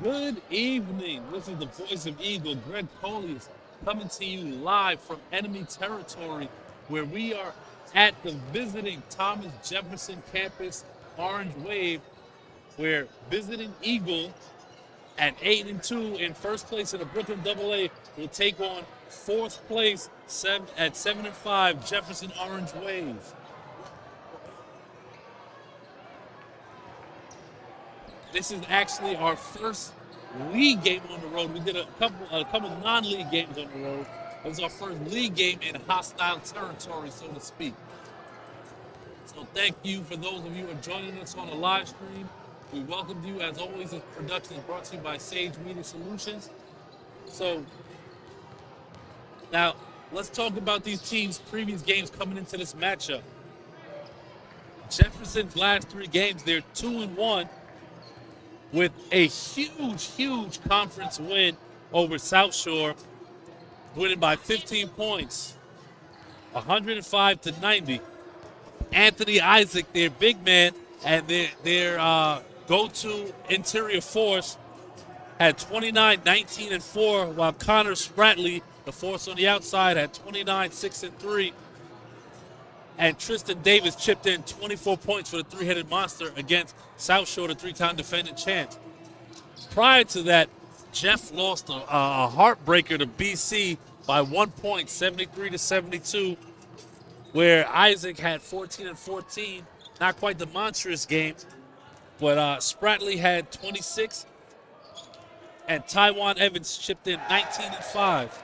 Good evening. This is the voice of Eagle, Greg Polius, coming to you live from enemy territory where we are at the visiting Thomas Jefferson campus Orange Wave, where visiting Eagle at 8-2 in first place in the Brooklyn AA will take on fourth place at 7-5 Jefferson Orange Wave. This is actually our first league game on the road. We did a couple non-league games on the road. This is our first league game in hostile territory, so to speak. So thank you for those of you who are joining us on the live stream. We welcome you. As always, this production is brought to you by Sage Media Solutions. So now let's talk about these teams' previous games coming into this matchup. Jefferson's last three games, they're 2-1. With a huge conference win over South Shore, winning by 15 points, 105-90. Anthony Isaac, their big man, and their go-to interior force, had 29, 19, and 4, while Connor Spratley, the force on the outside, had 29, 6, and 3. And Tristan Davis chipped in 24 points for the three-headed monster against South Shore, the three-time defending champs. Prior to that, Jeff lost a heartbreaker to BC by 1 point, 73-72, where Isaac had 14 and 14. Not quite the monstrous game, but Spratley had 26, and Taiwan Evans chipped in 19 and 5.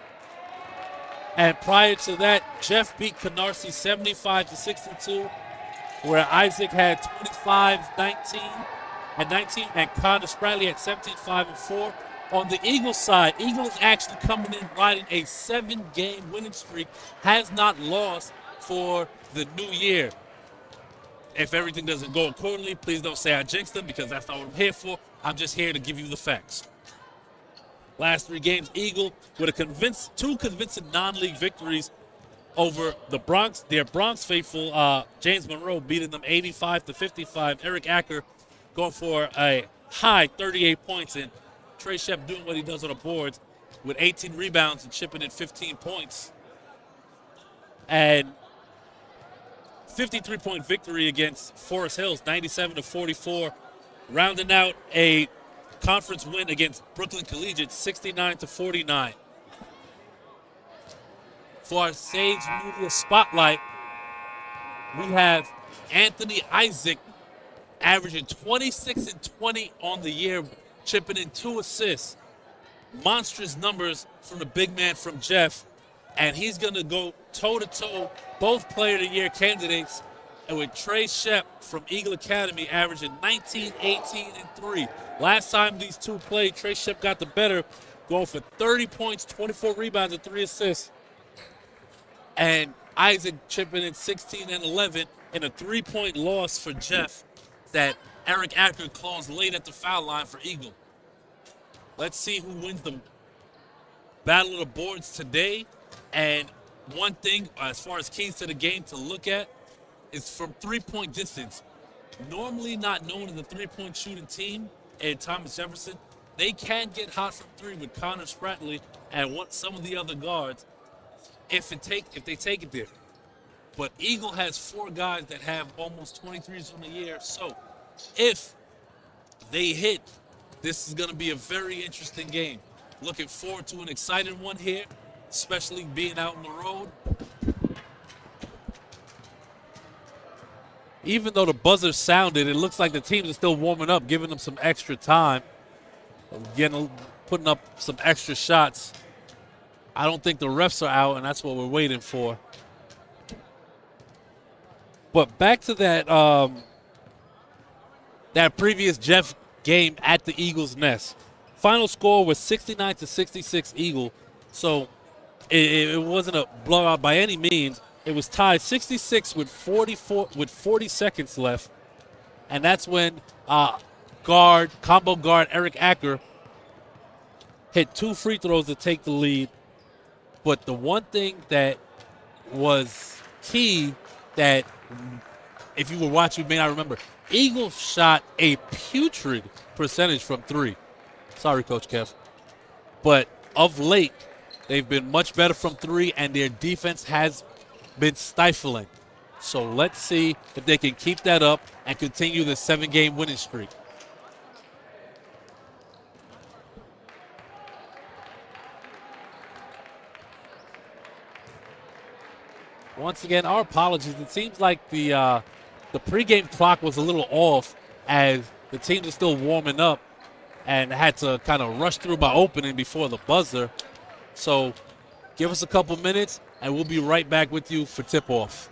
And prior to that, Jeff beat Canarsie 75-62, where Isaac had 25, 19, and Connor Spratley had 17, 5, and 4. On the Eagle side, Eagle is actually coming in riding a 7-game winning streak, has not lost for the new year. If everything doesn't go accordingly, please don't say I jinxed them, because that's not what I'm here for. I'm just here to give you the facts. Last three games, Eagle with two convincing non-league victories over the Bronx. Their Bronx faithful, James Monroe, beating them 85-55. Eric Acker going for a high 38 points, and Trey Shep doing what he does on the boards with 18 rebounds and chipping in 15 points. And 53-point victory against Forest Hills, 97-44, rounding out a conference win against Brooklyn Collegiate, 69-49. For our Sage Media Spotlight, we have Anthony Isaac averaging 26 and 20 on the year, chipping in 2 assists. Monstrous numbers from the big man from Jeff, and he's going to go toe-to-toe, both Player of the Year candidates, and with Trey Shep from Eagle Academy averaging 19, 18, and 3. Last time these two played, Trey Shep got the better, going for 30 points, 24 rebounds, and 3 assists. And Isaac chipping in 16 and 11 in a 3-point loss for Jeff that Eric Acker closed late at the foul line for Eagle. Let's see who wins the Battle of the Boards today. And one thing, as far as keys to the game to look at, is from 3-point distance. Normally not known as a 3-point shooting team in Thomas Jefferson, they can get hot from 3 with Connor Spratley and some of the other guards if they take it there. But Eagle has 4 guys that have almost 23s on the year. So if they hit, this is going to be a very interesting game. Looking forward to an exciting one here, especially being out on the road. Even though the buzzer sounded, it looks like the teams are still warming up, giving them some extra time, putting up some extra shots. I don't think the refs are out, and that's what we're waiting for. But back to that previous Jeff game at the Eagles' Nest. Final score was 69-66 Eagle, so it wasn't a blowout by any means. It was tied 66 with 40 seconds left, and that's when combo guard Eric Acker hit 2 free throws to take the lead. But the one thing that was key that, if you were watching, you may not remember, Eagles shot a putrid percentage from 3. Sorry, Coach Kev. But of late, they've been much better from three, and their defense has been stifling. So let's see if they can keep that up and continue the 7-game winning streak. Once again, our apologies. It seems like the pregame clock was a little off as the teams are still warming up and had to kind of rush through by opening before the buzzer. So give us a couple minutes, and we'll be right back with you for tip-off.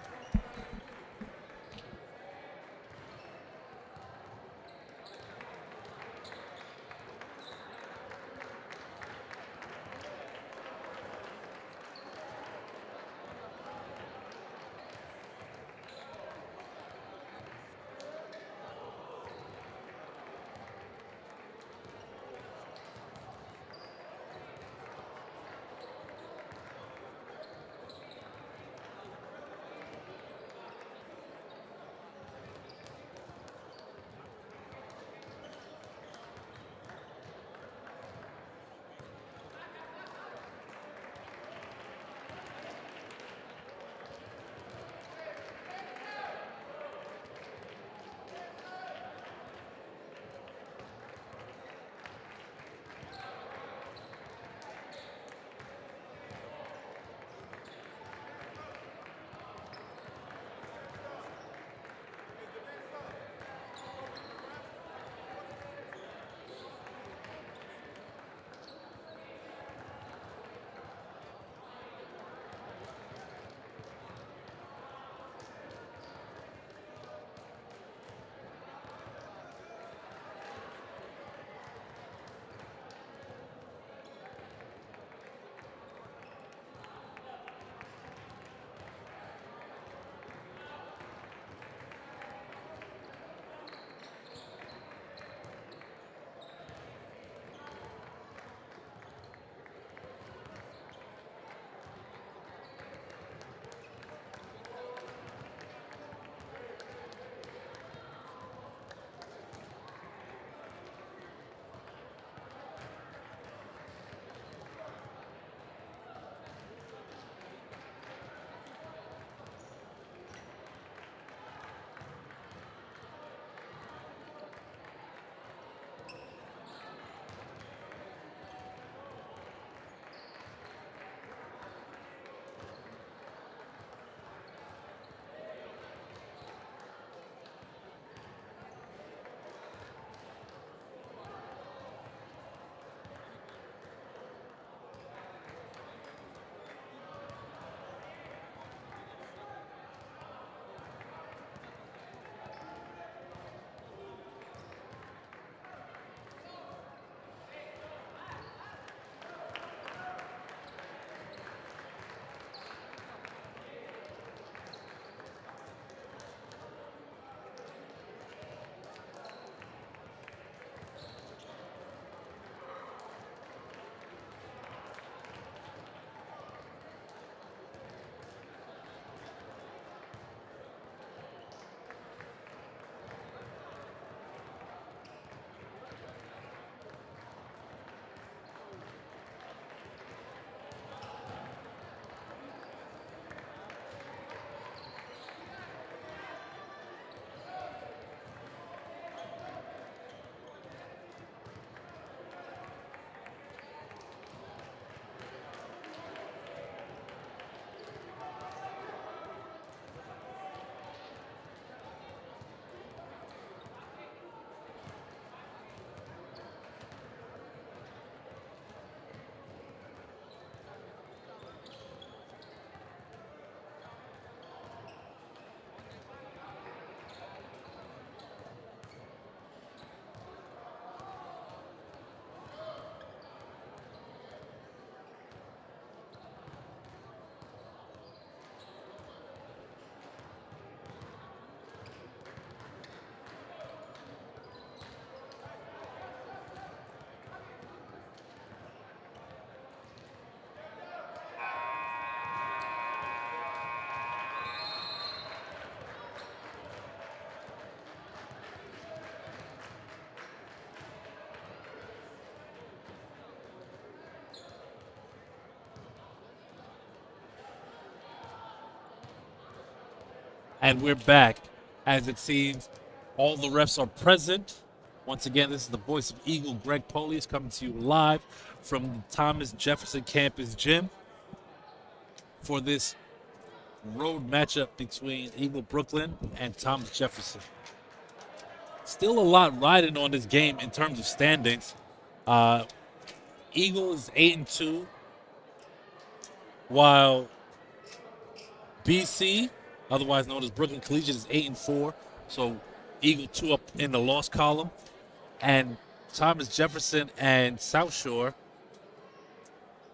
And we're back. As it seems, all the refs are present. Once again, this is the voice of Eagle, Greg Polius, coming to you live from the Thomas Jefferson campus gym for this road matchup between Eagle Brooklyn and Thomas Jefferson. Still a lot riding on this game in terms of standings. Eagle is 8-2, while BC, otherwise known as Brooklyn Collegiate, is 8-4. So Eagle 2 up in the loss column. And Thomas Jefferson and South Shore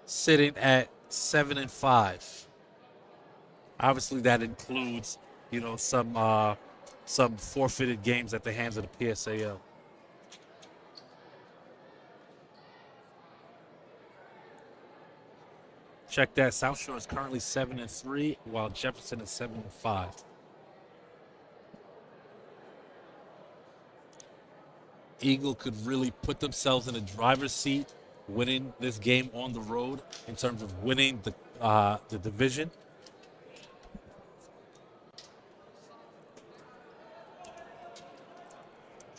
sitting at 7-5. Obviously, that includes, some forfeited games at the hands of the PSAL. Check that. South Shore is currently 7-3, while Jefferson is 7-5. Eagle could really put themselves in the driver's seat, winning this game on the road in terms of winning the division.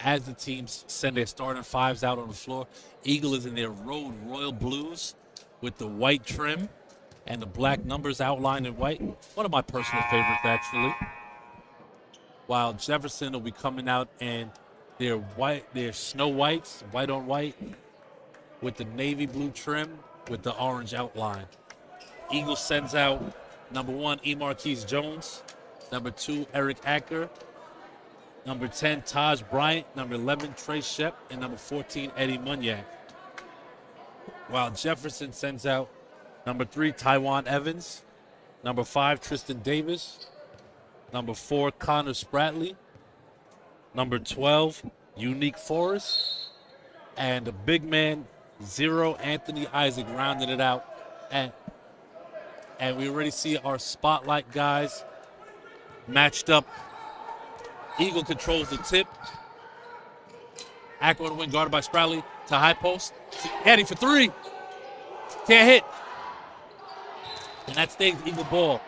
As the teams send their starting fives out on the floor, Eagle is in their road royal blues with the white trim and the black numbers outlined in white. One of my personal favorites, actually. While Jefferson will be coming out in their snow whites, white on white, with the navy blue trim with the orange outline. Eagle sends out number 1, E. Marquise Jones, number 2, Eric Acker, number 10, Taj Bryant, number 11, Trey Shep, and number 14, Eddie Munyak. While Jefferson sends out number 3, Tywan Evans, number 5, Tristan Davis, number 4, Connor Spratley, number 12, Unique Forrest, and the big man, 0, Anthony Isaac, rounding it out. And we already see our spotlight guys matched up. Eagle controls the tip. Acker on the wing, guarded by Spratley to high post. Heading for 3. Can't hit. And that stays Eagle ball.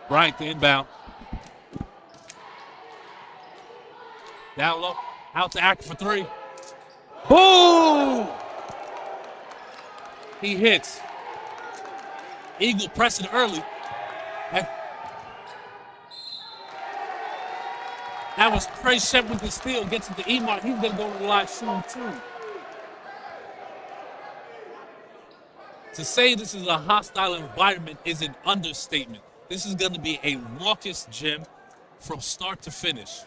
Bryant to inbound. Down low. Out to Acker for 3. Boom! He hits. Eagle pressing early. That was Trey Shep with the steal. Gets it to Emar. He's going to go to the line shooting 2. To say this is a hostile environment is an understatement. This is going to be a raucous gym from start to finish.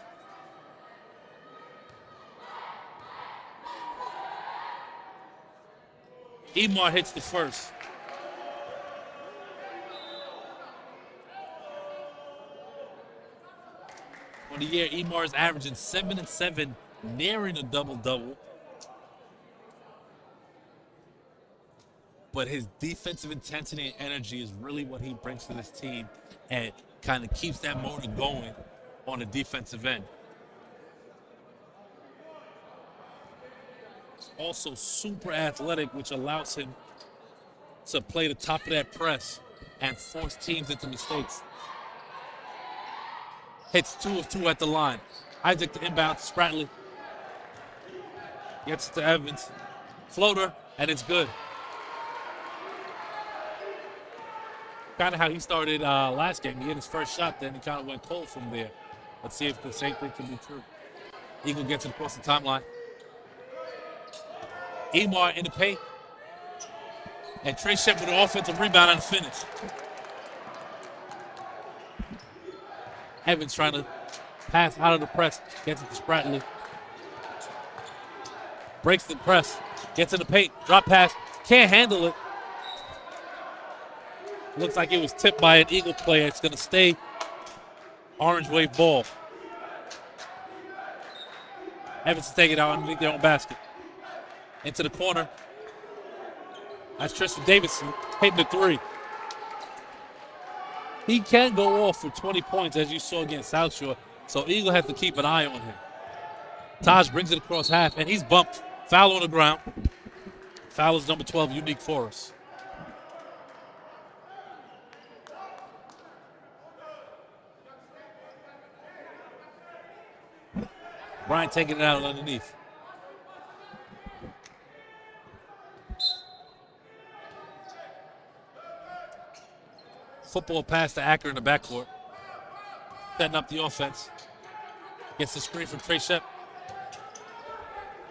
Emar hits the first. On the year, Emar is averaging 7-7, nearing a double-double. But his defensive intensity and energy is really what he brings to this team and kind of keeps that motor going on the defensive end. He's also super athletic, which allows him to play the top of that press and force teams into mistakes. Hits 2 of 2 at the line. Isaac to inbound, Spratley. Gets it to Evans. Floater, and it's good. Kind of how he started last game. He hit his first shot, then he kind of went cold from there. Let's see if the same thing can be true. Eagle gets it across the timeline. Emar in the paint. And Trey Shep with an offensive rebound and a finish. Evans trying to pass out of the press. Gets it to Spratley. Breaks the press. Gets in the paint. Drop pass. Can't handle it. Looks like it was tipped by an Eagle player. It's going to stay Orange Wave ball. Evans to take it out underneath their own basket. Into the corner. That's Tristan Davidson hitting the 3. He can go off for 20 points, as you saw against South Shore, so Eagle has to keep an eye on him. Taj brings it across half, and he's bumped. Foul on the ground. Foul is number 12, Unique Forrest. Bryant taking it out underneath. Football pass to Acker in the backcourt. Setting up the offense. Gets the screen from Trey Shep.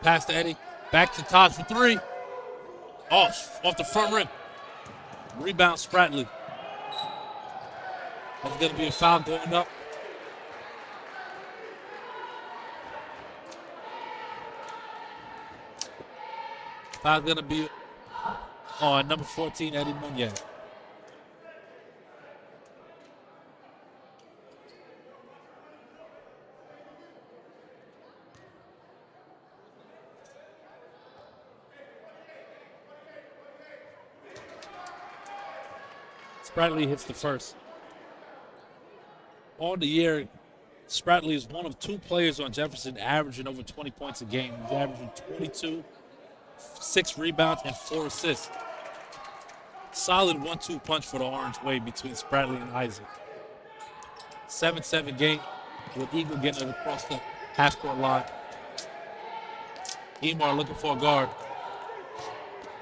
Pass to Eddie. Back to Taj for three. Oh, off the front rim. Rebound Spratley. That's going to be a foul going up. Foul's going to be on number 14, Eddie Munyang. Spratley hits the first. On the year, Spratley is one of 2 players on Jefferson averaging over 20 points a game. He's averaging 22, 6 rebounds, and 4 assists. Solid 1-2 punch for the Orange Wave between Spratley and Isaac. 7-7 game with Eagle getting it across the half-court line. Emar looking for a guard.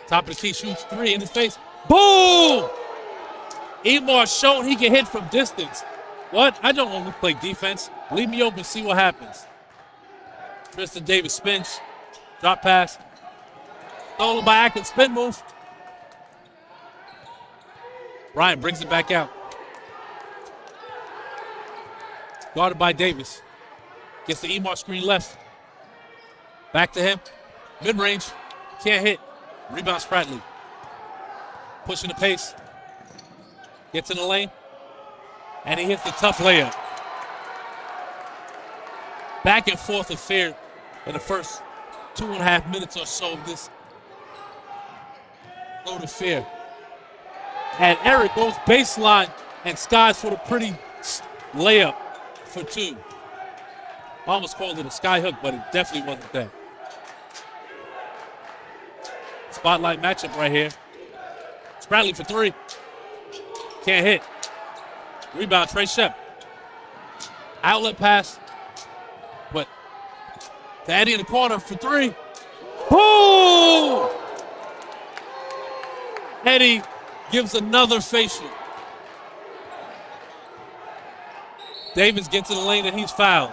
Top of the key, shoots 3 in his face. Boom! Emar showing he can hit from distance. What? I don't want to play defense. Leave me open, see what happens. Tristan Davis spins. Drop pass. Stolen by Atkins. Spin move. Bryant brings it back out. Guarded by Davis. Gets the Emar screen left. Back to him. Mid-range. Can't hit. Rebound Spratley. Pushing the pace. Gets in the lane. And he hits the tough layup. Back and forth affair in the first 2.5 minutes or so of this load affair. And Eric goes baseline and skies for the pretty layup for 2. I almost called it a sky hook, but it definitely wasn't that. Spotlight matchup right here. Spratley for 3. Can't hit. Rebound, Trey Shep. Outlet pass. But to Eddie in the corner for 3. Boom! Eddie gives another facial. Davis gets in the lane and he's fouled.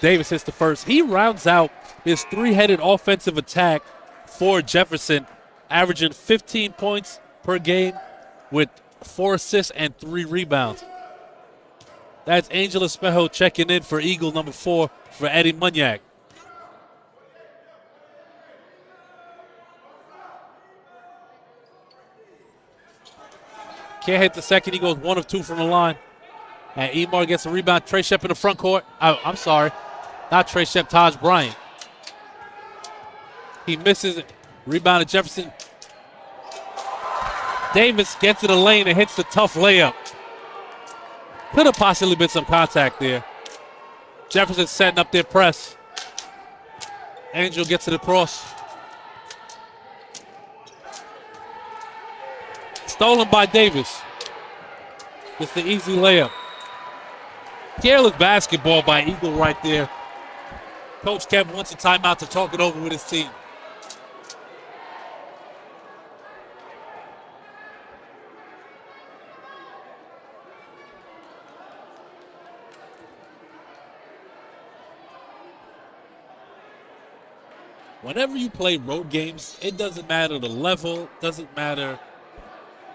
Davis hits the first. He rounds out his 3-headed offensive attack for Jefferson, averaging 15 points per game with 4 assists and 3 rebounds. That's Angel Espejo checking in for Eagle number 4 for Eddie Munyak. Can't hit the second. He goes 1 of 2 from the line. And Emar gets a rebound. Trey Shep in the front court. I'm sorry. Not Trey Shep, Taj Bryant. He misses it. Rebound to Jefferson. Davis gets to the lane and hits the tough layup. Could have possibly been some contact there. Jefferson setting up their press. Angel gets to the cross. Stolen by Davis. It's the easy layup. Careless basketball by Eagle right there. Coach Kev wants a timeout to talk it over with his team. Whenever you play road games, it doesn't matter the level, doesn't matter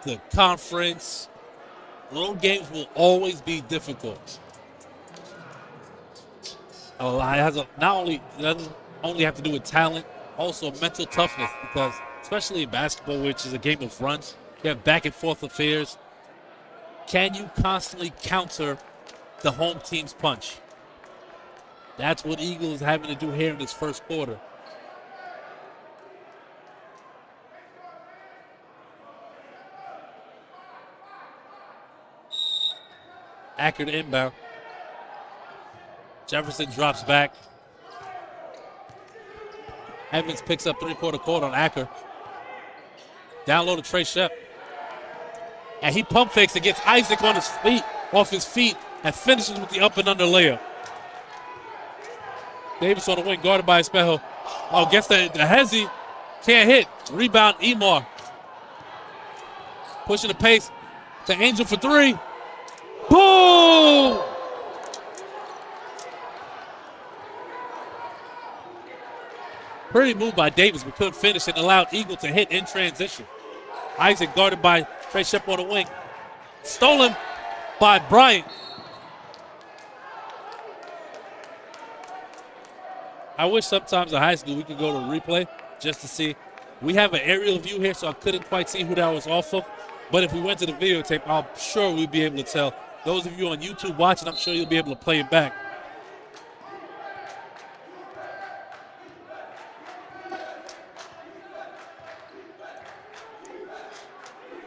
the conference. Road games will always be difficult. It doesn't only have to do with talent, also mental toughness, because especially in basketball, which is a game of runs, you have back and forth affairs. Can you constantly counter the home team's punch? That's what Eagle is having to do here in this first quarter. Accurate inbound. Jefferson drops back. Evans picks up three-quarter court on Acker. Down low to Trey Shep. And he pump fakes and gets Isaac on his feet, off his feet, and finishes with the up and under layup. Davis on the wing, guarded by Espejo. Oh, gets the hezzy. Can't hit. Rebound, Emar. Pushing the pace to Angel for three. Boom! Pretty move by Davis, but couldn't finish and allowed Eagle to hit in transition. Isaac guarded by Trey Shep on the wing. Stolen by Bryant. I wish sometimes in high school we could go to replay just to see. We have an aerial view here, so I couldn't quite see who that was off of. But if we went to the videotape, I'm sure we'd be able to tell. Those of you on YouTube watching, I'm sure you'll be able to play it back.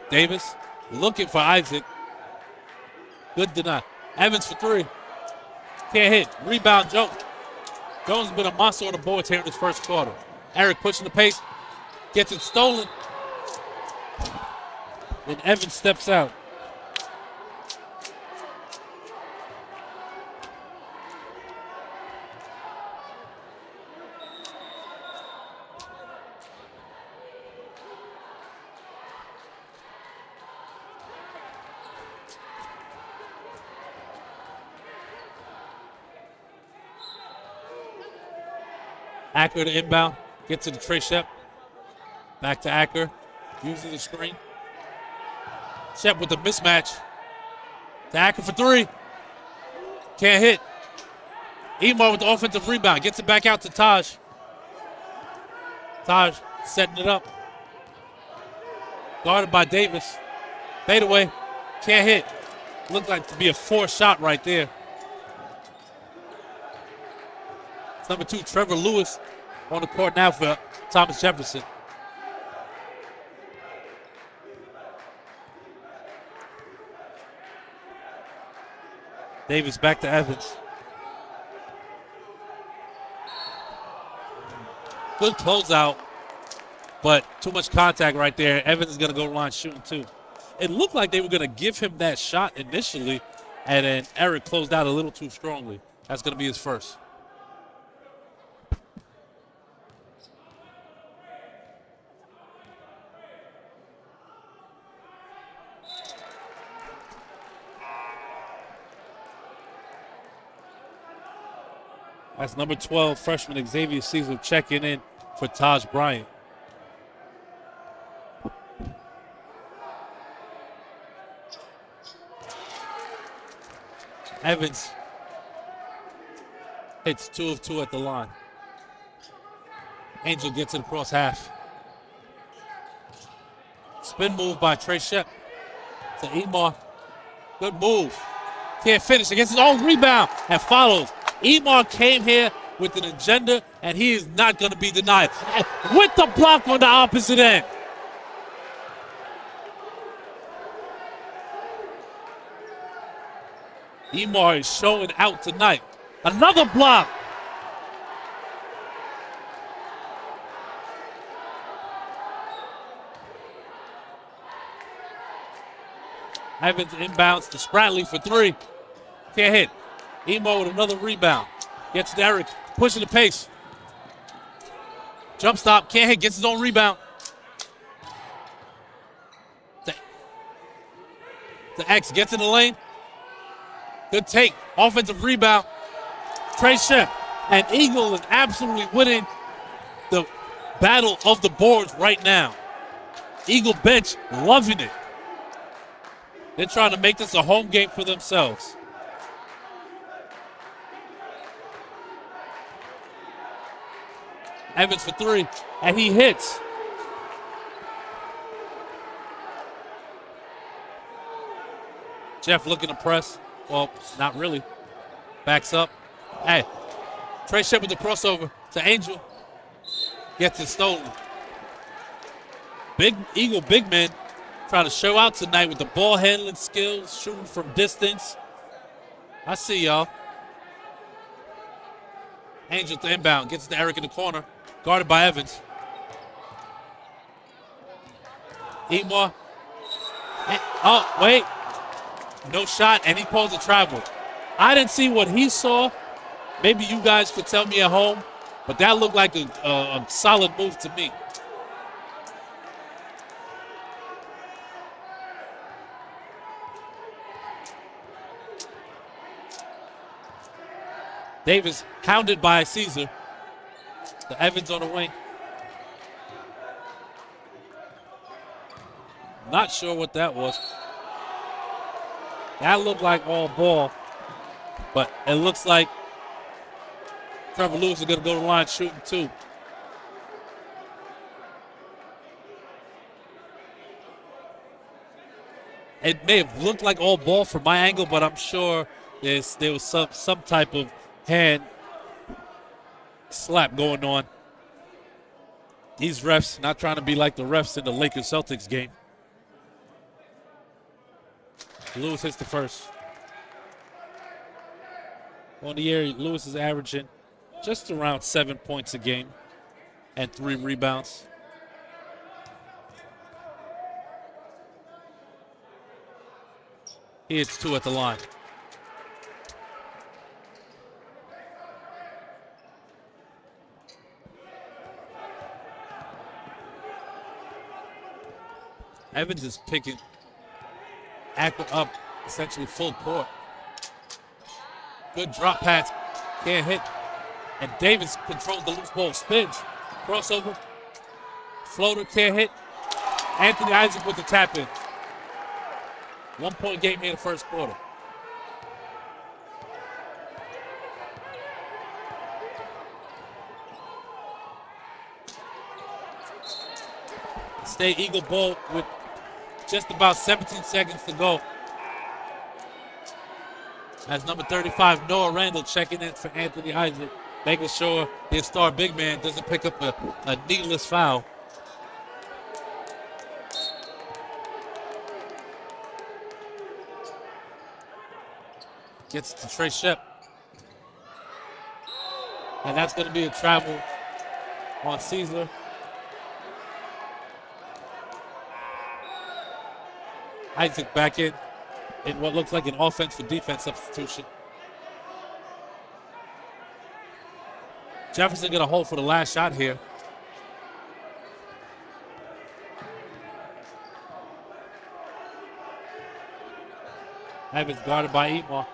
Davis looking for Isaac. Good deny. Evans for three. Can't hit. Rebound, Jones. Jones has been a monster on the boards here in this first quarter. Eric pushing the pace. Gets it stolen. Then Evans steps out. Acker to inbound, gets to the Trey Shep. Back to Acker, uses the screen. Shep with the mismatch. To Acker for three. Can't hit. Emar with the offensive rebound, gets it back out to Taj. Taj setting it up. Guarded by Davis. Fade away, can't hit. Looks like to be a forced shot right there. It's number 2, Trevor Lewis, on the court now for Thomas Jefferson. Davis back to Evans. Good closeout, but too much contact right there. Evans is going to go to the line shooting too. It looked like they were going to give him that shot initially, and then Eric closed out a little too strongly. That's going to be his first. That's number 12, freshman Xavier Cecil checking in for Taj Bryant. Evans hits 2 of 2 at the line. Angel gets it across half. Spin move by Trey Shep to Emar. Good move. Can't finish against his own rebound and follows. Emar came here with an agenda, and he is not going to be denied. And with the block on the opposite end. Emar is showing out tonight. Another block. Evans inbounds to Spratley for 3. Can't hit. Emo with another rebound. Gets Derek, pushing the pace. Jump stop, can't hit, gets his own rebound. The X gets in the lane. Good take, offensive rebound. Trey Shep, and Eagle is absolutely winning the battle of the boards right now. Eagle bench loving it. They're trying to make this a home game for themselves. Evans for 3, and he hits. Jeff looking to press. Well, not really. Backs up. Hey, Trey Shep with the crossover to Angel. Gets it stolen. Big Eagle big man trying to show out tonight with the ball handling skills, shooting from distance. I see y'all. Angel to inbound. Gets it to Eric in the corner. Guarded by Evans. Emar. Oh, wait. No shot, and he calls a travel. I didn't see what he saw. Maybe you guys could tell me at home, but that looked like a solid move to me. Davis hounded by Caesar. The Evans on the wing. Not sure what that was. That looked like all ball, but it looks like Trevor Lewis is going to go to the line shooting too. It may have looked like all ball from my angle, but I'm sure there was some type of hand slap going on. These refs not trying to be like the refs in the Lakers-Celtics game. Lewis hits the first. On the year, Lewis is averaging just around 7 points a game and 3 rebounds. He hits 2 at the line. Evans is picking up essentially full court. Good drop pass. Can't hit. And Davis controls the loose ball. Spins. Crossover. Floater. Can't hit. Anthony Isaac with the tap in. 1 point game here in the first quarter. State Eagle ball with just about 17 seconds to go. As number 35, Noah Randall, checking in for Anthony Isaac, making sure his star big man doesn't pick up a needless foul. Gets to Trey Shep. And that's going to be a travel on Caesar. Isaac back in what looks like an offense for defense substitution. Jefferson going to hold for the last shot here. Evans guarded by Emar.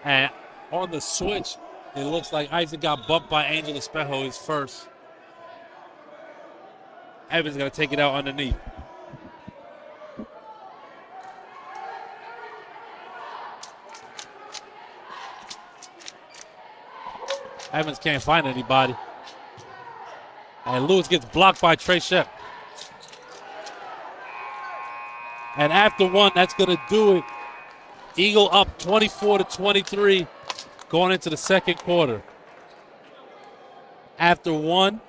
And on the switch, it looks like Isaac got bumped by Angel Espejo, his first. Evans going to take it out underneath. Evans can't find anybody. And Lewis gets blocked by Trey Shep. And after one, that's going to do it. Eagle up 24-23 going into the second quarter. After one,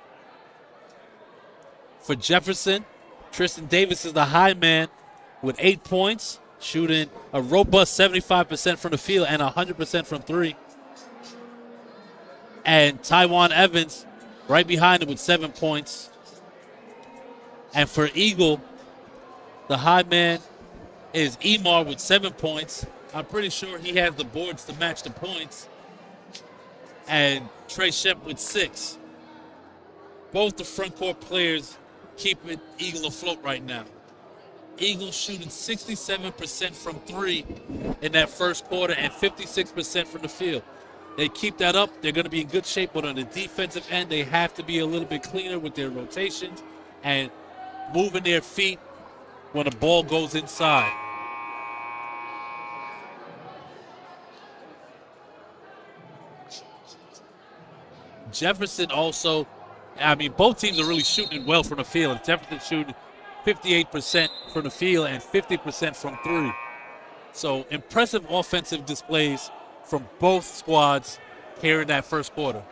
for Jefferson, Tristan Davis is the high man with 8 points, shooting a robust 75% from the field and 100% from three. And Tywan Evans right behind him with 7 points. And for Eagle, the high man is Emar with 7 points. I'm pretty sure he has the boards to match the points. And Trey Shep with 6. Both the front court players keeping Eagle afloat right now. Eagle shooting 67% from three in that first quarter and 56% from the field. They keep that up, they're going to be in good shape, but on the defensive end, they have to be a little bit cleaner with their rotations and moving their feet when the ball goes inside. Jefferson also, I mean, both teams are really shooting well from the field. Jefferson shooting 58% from the field and 50% from three. So impressive offensive displays from both squads here in that first quarter.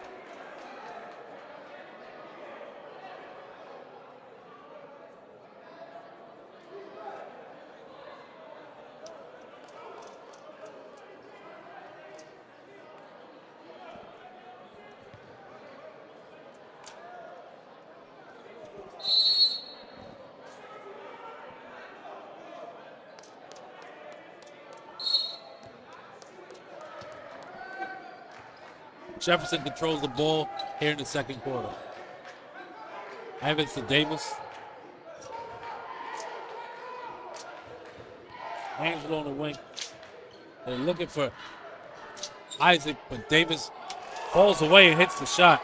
Jefferson controls the ball here in the second quarter. Evans to Davis. Angelo on the wing. They're looking for Isaac, but Davis falls away and hits the shot.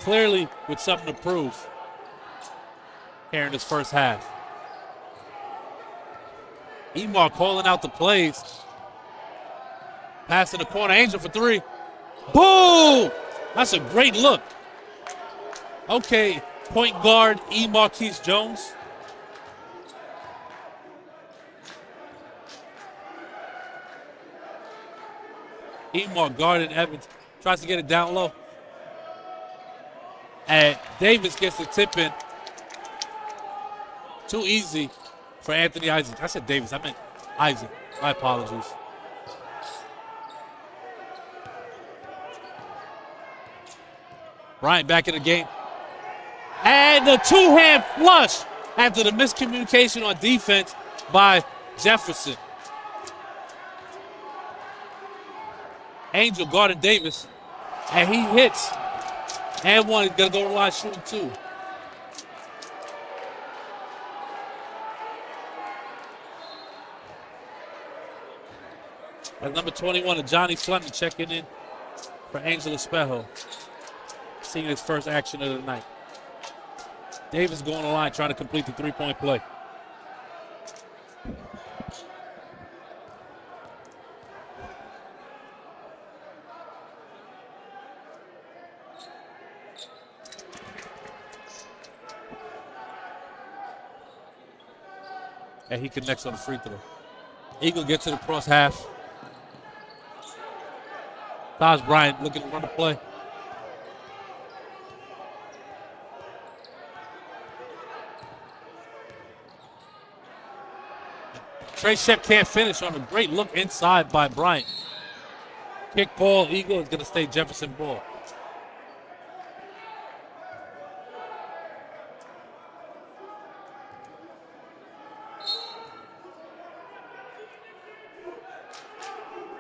Clearly with something to prove here in this first half. Emar calling out the plays. Pass in the corner, Angel for three. Boom! That's a great look. Okay, point guard Marquise Jones. Emar guarding Evans. Tries to get it down low. And Davis gets the tip in. Too easy for Anthony Isaac. I said Davis, I meant Isaac. My apologies. Bryant back in the game. And the two-hand flush after the miscommunication on defense by Jefferson. Angel guarding Davis. And he hits. And one, he's going to go to the line shooting two. That's number 21, Johnny Fleming checking in for Angel Espejo. Seeing his first action of the night. Davis going on the line trying to complete the three-point play. And he connects on the free throw. Eagle gets it across half. Thomas Bryant looking to run the play. Trey Shep can't finish on a great look inside by Bryant. Kick ball, Eagle is going to stay Jefferson ball.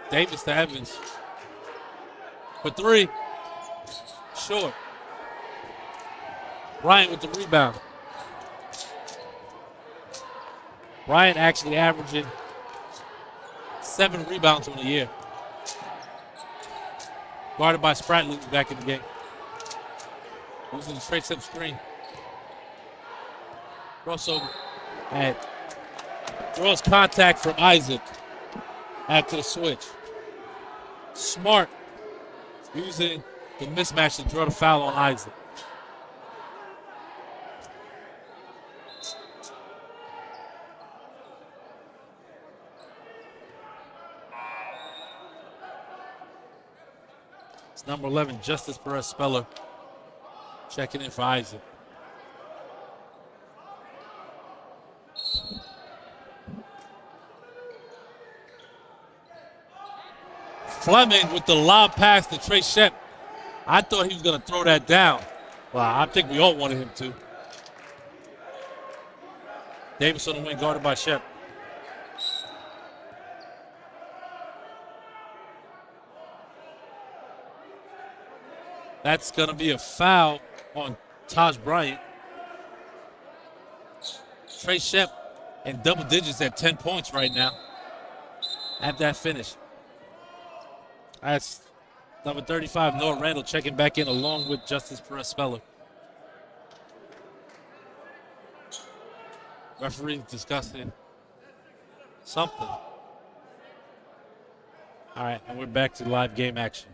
Davis to Evans. For three. Short. Bryant with the rebound. Bryant actually averaging 7 rebounds on the year. Guarded by Spratley back in the game. Using the straight step screen. Crossover. And draws contact from Isaac after the switch. Smart using the mismatch to draw the foul on Isaac. It's number 11, Justice Perez Speller, checking in for Isaac. Fleming with the lob pass to Trey Shep. I thought he was going to throw that down. Well, I think we all wanted him to. Davis on the wing, guarded by Shep. That's going to be a foul on Taj Bryant. Trey Shep in double digits at 10 points right now at that finish. That's number 35, Noah Randall, checking back in along with Justice Perez Speller. Referee discussing something. All right, and we're back to live game action.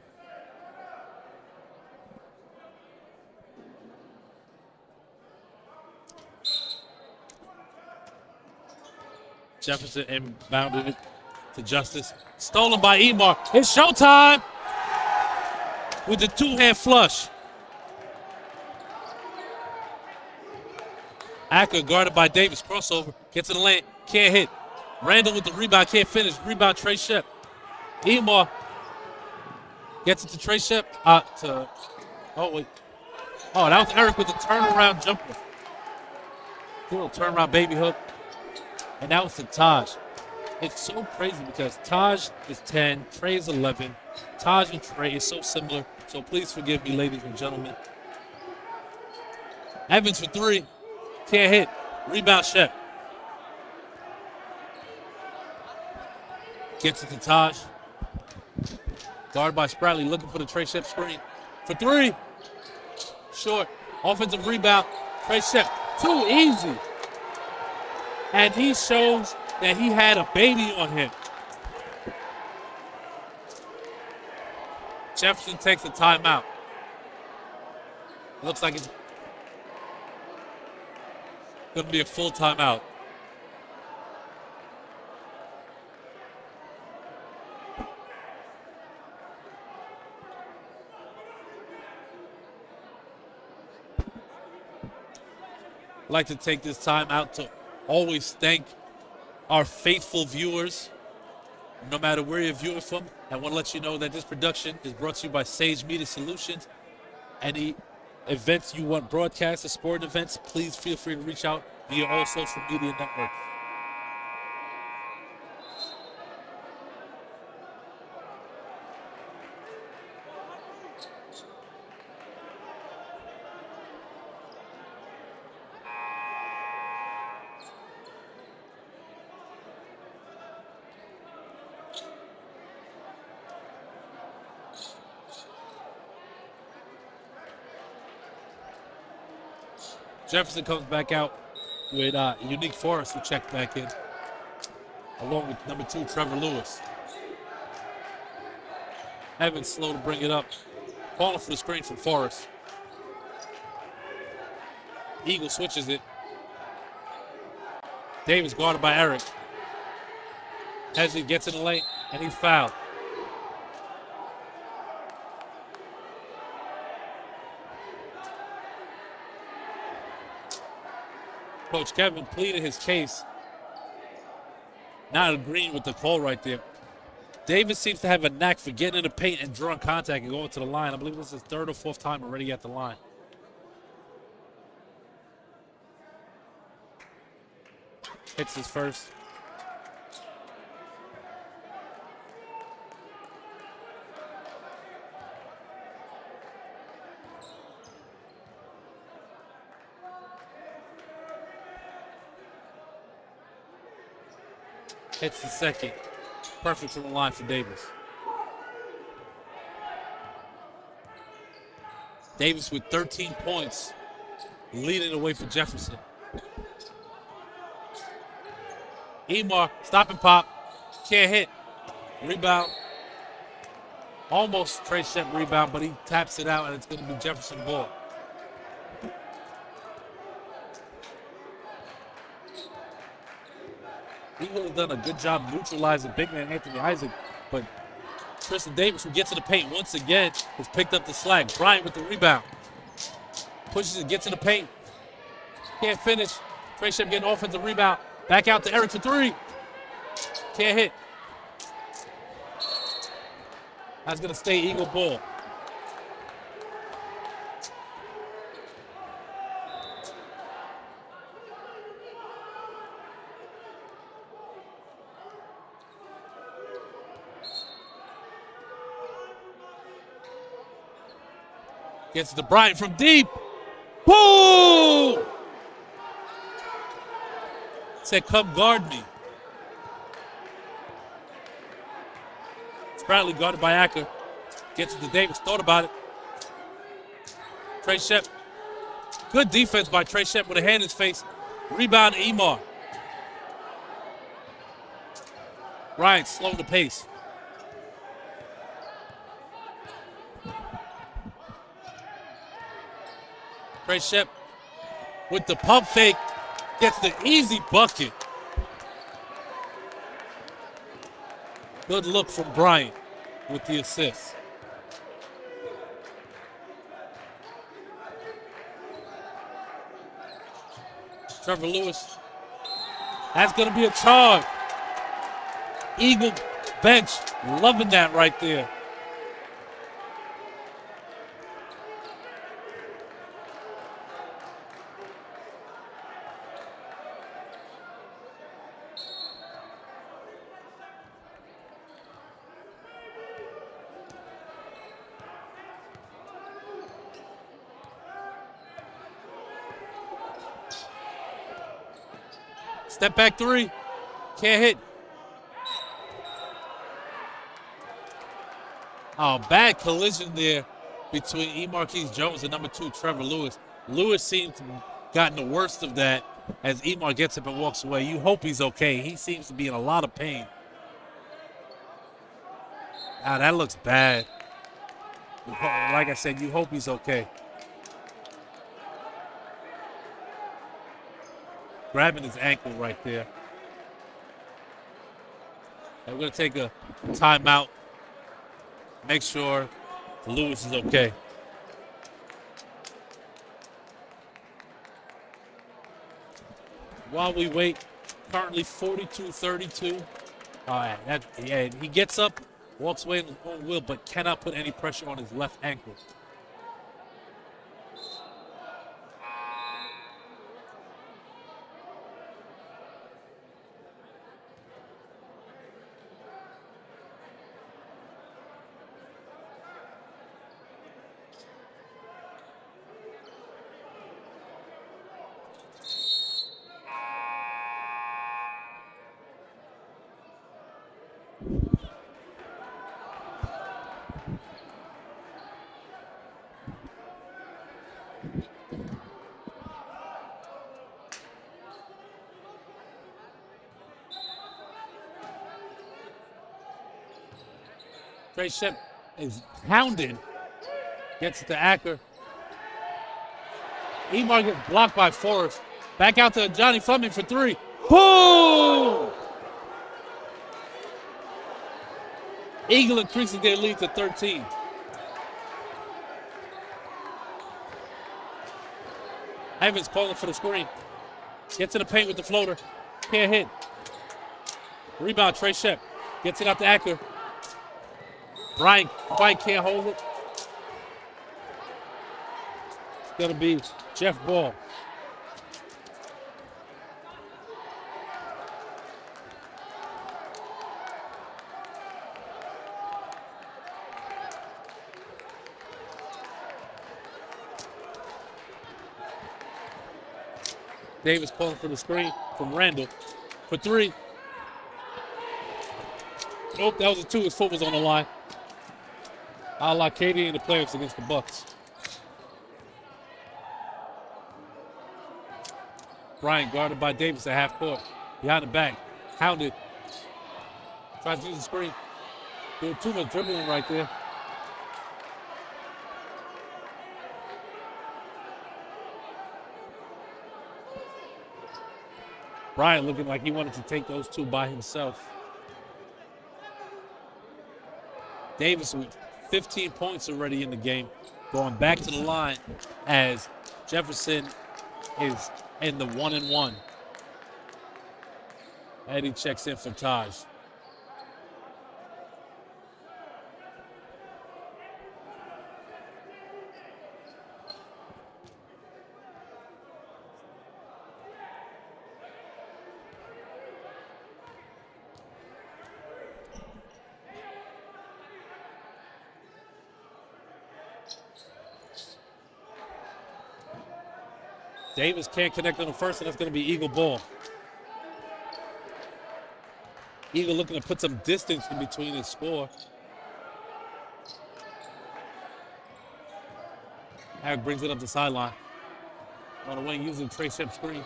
Jefferson inbounded it to Justice. Stolen by Emar. It's showtime with the two-hand flush. Acker guarded by Davis. Crossover. Gets in the lane. Can't hit. Randall with the rebound. Can't finish. Rebound Trey Shep. Emar gets it to Trey Shep. Oh, wait. Oh, that was Eric with the turnaround jumper. Little turnaround baby hook. And that was to Taj. It's so crazy because Taj is 10, Trey is 11. Taj and Trey is so similar. So please forgive me, ladies and gentlemen. Evans for three. Can't hit. Rebound Shep. Gets it to Taj. Guarded by Spratley, looking for the Trey Shep screen. For three. Short. Offensive rebound. Trey Shep. Too easy. And he shows that he had a baby on him. Jefferson takes a timeout. Looks like it's going to be a full timeout. I'd like to take this time out to always thank our faithful viewers, no matter where you're viewing from. I want to let you know that this production is brought to you by Sage Media Solutions. Any events you want broadcast or sporting events, please feel free to reach out via all social media networks. Jefferson comes back out with Unique Forrest, who checked back in, along with number 2, Trevor Lewis. Evans slow to bring it up. Calling for the screen from Forrest. Eagle switches it. Davis guarded by Eric. Hezzy gets in the lane, and he's fouled. Coach Kevin pleaded his case, not agreeing with the call right there. Davis seems to have a knack for getting in the paint and drawing contact and going to the line. I believe this is his 3rd or 4th time already at the line. Hits his first. Hits the second. Perfect from the line for Davis. Davis with 13 points, leading the way for Jefferson. Emar, stop and pop. Can't hit. Rebound. Almost Trey Shep rebound, but he taps it out, and it's going to be Jefferson ball. Eagle has done a good job neutralizing big man Anthony Isaac, but Tristan Davis, who gets to the paint once again, has picked up the slack. Bryant with the rebound. Pushes it, gets in the paint. Can't finish. Trey Shep getting offensive rebound. Back out to Eric for three. Can't hit. That's going to stay Eagle ball. Gets it to Bryant from deep. Boom! Said, come guard me. Spratley guarded by Acker. Gets it to Davis. Thought about it. Trey Shep. Good defense by Trey Shep with a hand in his face. Rebound Emar. Bryant slowed the pace. Trey Shep with the pump fake gets the easy bucket. Good look from Bryant with the assist. Trevor Lewis. That's going to be a charge. Eagle bench loving that right there. Step back three. Can't hit. Oh, bad collision there between E. Marquise Jones and number 2, Trevor Lewis. Lewis seems to have gotten the worst of that as Emar gets up and walks away. You hope he's okay. He seems to be in a lot of pain. Ah, that looks bad. Like I said, you hope he's okay. Grabbing his ankle right there. And we're going to take a timeout. Make sure Lewis is okay. While we wait, currently 42-32. He gets up, walks away in his own will, but cannot put any pressure on his left ankle. Trey Shep is hounded. Gets it to Acker. Emar gets blocked by Forrest. Back out to Johnny Fleming for 3. Boom! Eagle increases their lead to 13. Evans calling for the screen. Gets in the paint with the floater. Can't hit. Rebound, Trey Shep. Gets it out to Acker. Bryant quite can't hold it. It's going to be Jeff Ball. Davis calling for the screen from Randall for 3. Oh, that was a 2. His foot was on the line. A la Katie and the players against the Bucks. Bryant guarded by Davis at half court. Behind the back. Hounded. Tries to use the screen. Doing too much dribbling right there. Bryant looking like he wanted to take those 2 by himself. Davis with 15 points already in the game. Going back to the line as Jefferson is in the 1-and-1. Eddie checks in for Taj. Davis can't connect on the first, and that's going to be Eagle ball. Eagle looking to put some distance in between his score. Hag brings it up the sideline. On the wing using Trey Shep's screen.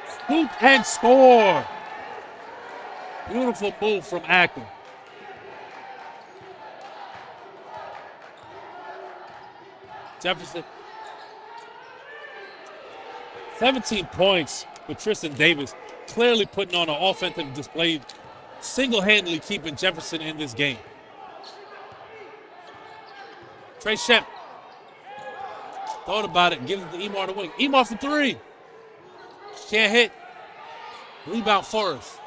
Scoop and score. Beautiful move from Akron. Jefferson. 17 points for Tristan Davis. Clearly putting on an offensive display single-handedly keeping Jefferson in this game. Trey Shep thought about it, gives it to Emar to wing. Emar for three. Can't hit. Rebound Forrest.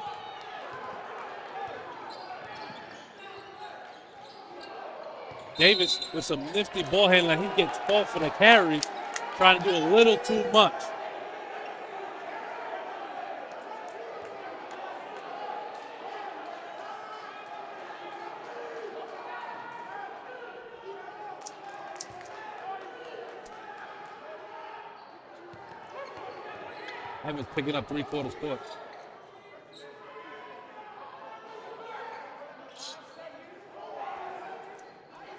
Davis with some nifty ball handling. He gets called for the carry, trying to do a little too much. Evans picking up 3/4 court.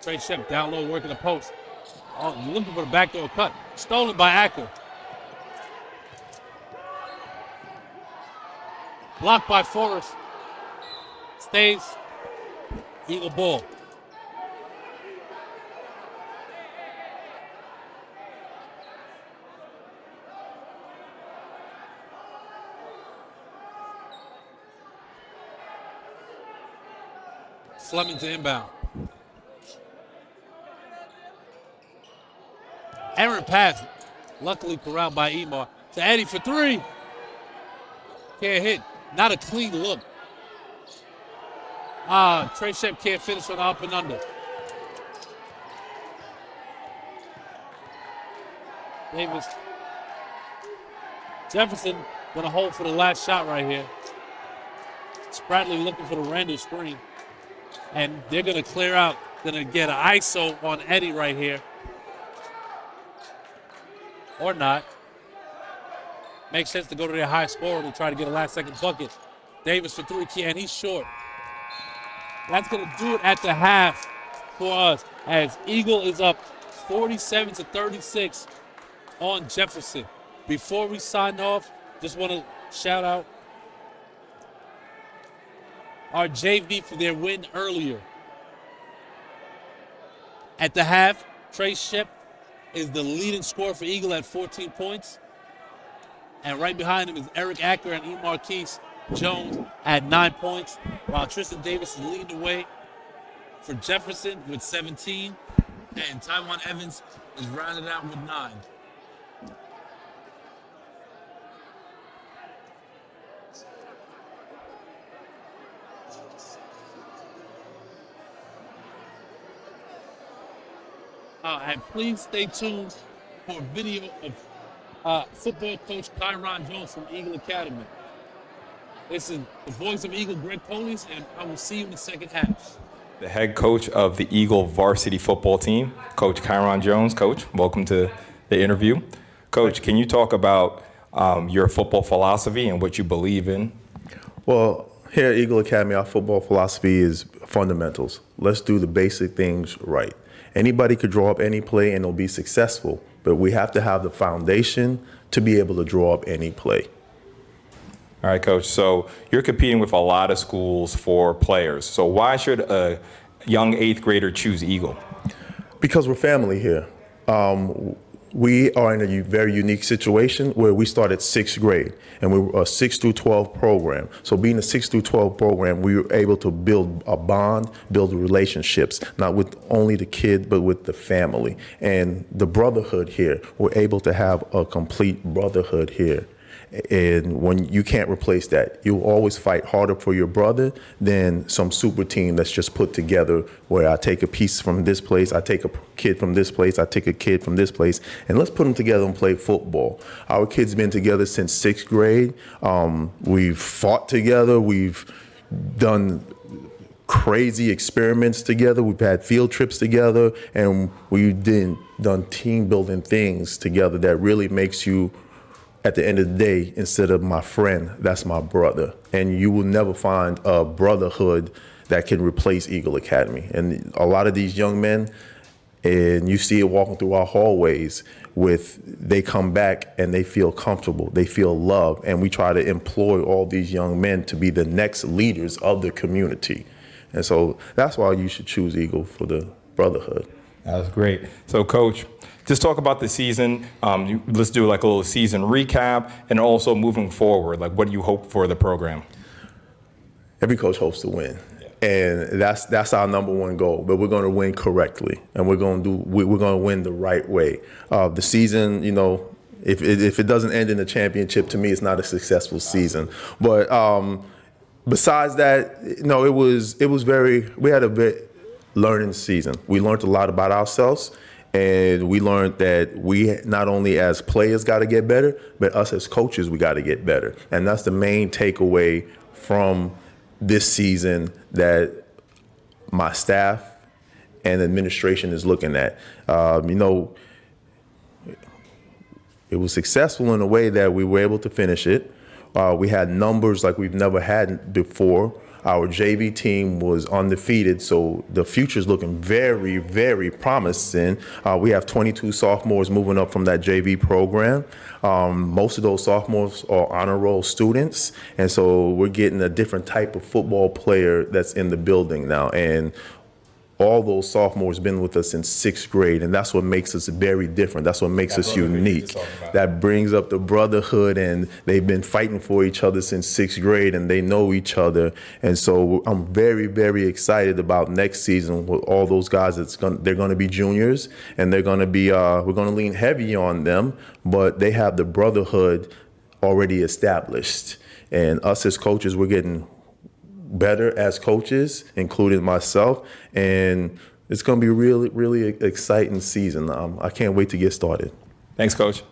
Trey Shep down low working the post. Oh, looking for the backdoor cut. Stolen by Acker. Blocked by Forrest. Stays. Eagle ball. Fleming to inbound. Aaron pass, luckily corralled by Emar. To Eddie for three. Can't hit. Not a clean look. Trey Shep can't finish on the up and under. Davis. Jefferson gonna hold for the last shot right here. Spratley looking for the Randall screen. And they're gonna clear out, gonna get an ISO on Eddie right here. Or not. Makes sense to go to their high scorer to try to get a last-second bucket. Davis for three, and he's short. That's going to do it at the half for us as Eagle is up 47-36 on Jefferson. Before we sign off, just want to shout out our JV for their win earlier. At the half, Trey Shep is the leading scorer for Eagle at 14 points. And right behind him is Eric Acker and Emarquise Jones at 9 points, while Tristan Davis is leading the way for Jefferson with 17, and Tywan Evans is rounded out with 9. And please stay tuned for a video of football coach Kyron Jones from Eagle Academy. This is the voice of Eagle, Greg Police, and I will see you in the second half. The head coach of the Eagle varsity football team, Coach Kyron Jones. Coach, welcome to the interview. Coach, can you talk about your football philosophy and what you believe in? Well, here at Eagle Academy, our football philosophy is fundamentals. Let's do the basic things right. Anybody could draw up any play and it'll be successful, but we have to have the foundation to be able to draw up any play. All right, Coach, so you're competing with a lot of schools for players. So why should a young 8th grader choose Eagle? Because we're family here. We are in a very unique situation where we start at 6th grade, and we're a 6 through 12 program. So being a 6 through 12 program, we were able to build a bond, build relationships, not with only the kid, but with the family. And the brotherhood here, we're able to have a complete brotherhood here. And when you can't replace that, you'll always fight harder for your brother than some super team that's just put together where I take a piece from this place, I take a kid from this place, I take a kid from this place, and let's put them together and play football. Our kids been together since 6th grade. We've fought together. We've done crazy experiments together. We've had field trips together, and we've done team building things together that really makes you, at the end of the day, instead of my friend, that's my brother. And you will never find a brotherhood that can replace Eagle Academy. And a lot of these young men, and you see it walking through our hallways, they come back and they feel comfortable, they feel loved, and we try to employ all these young men to be the next leaders of the community. And so that's why you should choose Eagle, for the brotherhood. That was great. So, Coach, just talk about the season. Let's do like a little season recap, and also moving forward, like what do you hope for the program? Every coach hopes to win, and that's our number one goal. But we're going to win correctly, and we're going to win the right way. The season, if it doesn't end in a championship, to me, it's not a successful season. But besides that, no, we had a very learning season. We learned a lot about ourselves. And we learned that we not only as players got to get better, but us as coaches, we got to get better. And that's the main takeaway from this season that my staff and administration is looking at. It was successful in a way that we were able to finish it. We had numbers like we've never had before. Our JV team was undefeated, so the future's looking very, very promising. We have 22 sophomores moving up from that JV program. Most of those sophomores are honor roll students, and so we're getting a different type of football player that's in the building now. And all those sophomores been with us since sixth grade, and that's what makes us very different. That's what makes us unique. That brings up the brotherhood, and they've been fighting for each other since sixth grade, and they know each other. And so I'm very, very excited about next season with all those guys. They're going to be juniors, and they're going to be. We're going to lean heavy on them, but they have the brotherhood already established. And us as coaches, we're getting better as coaches, including myself, and it's going to be a really, really exciting season. I can't wait to get started. Thanks, Coach.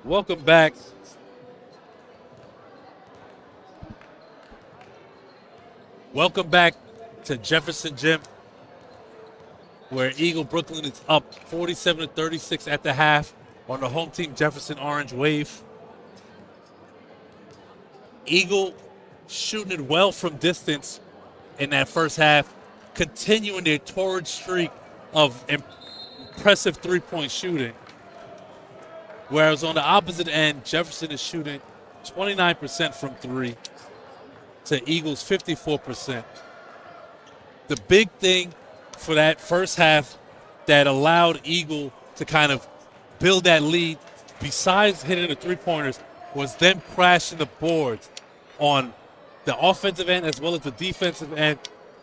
Welcome back. Welcome back to Jefferson Gym, where Eagle Brooklyn is up 47-36 at the half on the home team Jefferson Orange Wave. Eagle shooting it well from distance in that first half, continuing their torrid streak of impressive three-point shooting. Whereas on the opposite end, Jefferson is shooting 29% from three to Eagles 54%. The big thing for that first half that allowed Eagle to kind of build that lead, besides hitting the three-pointers, was them crashing the boards on the offensive end as well as the defensive end.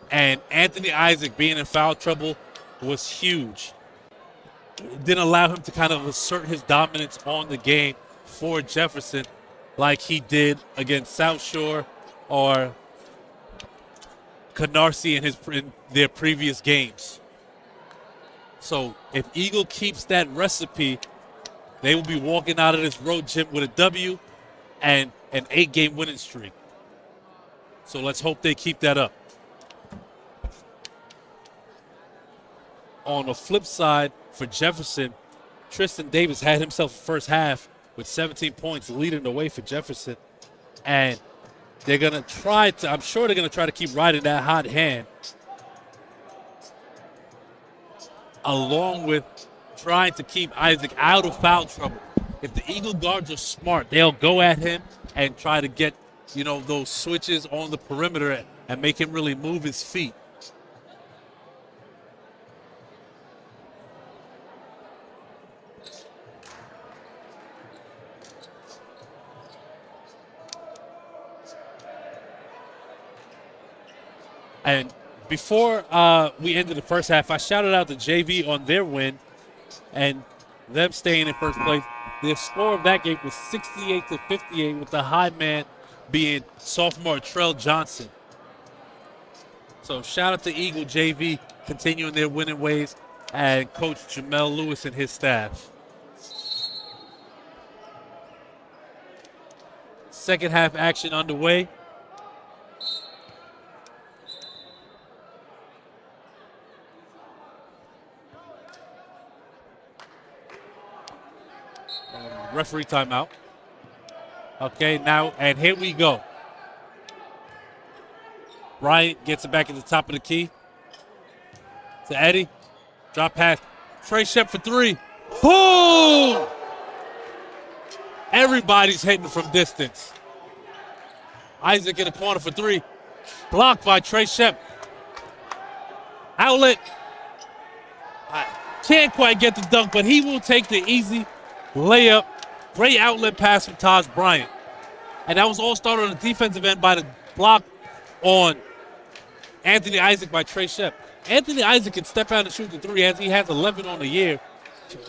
And Anthony Isaac being in foul trouble was huge. It didn't allow him to kind of assert his dominance on the game for Jefferson like he did against South Shore or Canarsie in their previous games. So if Eagle keeps that recipe, they will be walking out of this road gym with a W and an 8-game winning streak. So let's hope they keep that up. On the flip side, for Jefferson, Tristan Davis had himself a first half with 17 points leading the way for Jefferson. And they're going to try to, I'm sure they're going to try to keep riding that hot hand, along with trying to keep Isaac out of foul trouble. If the Eagle guards are smart, they'll go at him and try to get, those switches on the perimeter and make him really move his feet. And before we ended the first half, I shouted out the JV on their win and them staying in first place. The score of that game was 68-58, with the high man being sophomore Trell Johnson. So shout out to Eagle JV continuing their winning ways and Coach Jamel Lewis and his staff. Second half action underway. Referee timeout. Okay, now, and here we go. Bryant gets it back at the top of the key to Eddie. Drop pass. Trey Shep for three. Boom! Everybody's hitting from distance. Isaac in the corner for three. Blocked by Trey Shep. Outlet. I can't quite get the dunk, but he will take the easy layup. Great outlet pass from Taj Bryant. And that was all started on the defensive end by the block on Anthony Isaac by Trey Shep. Anthony Isaac can step out and shoot the three as he has 11 on the year.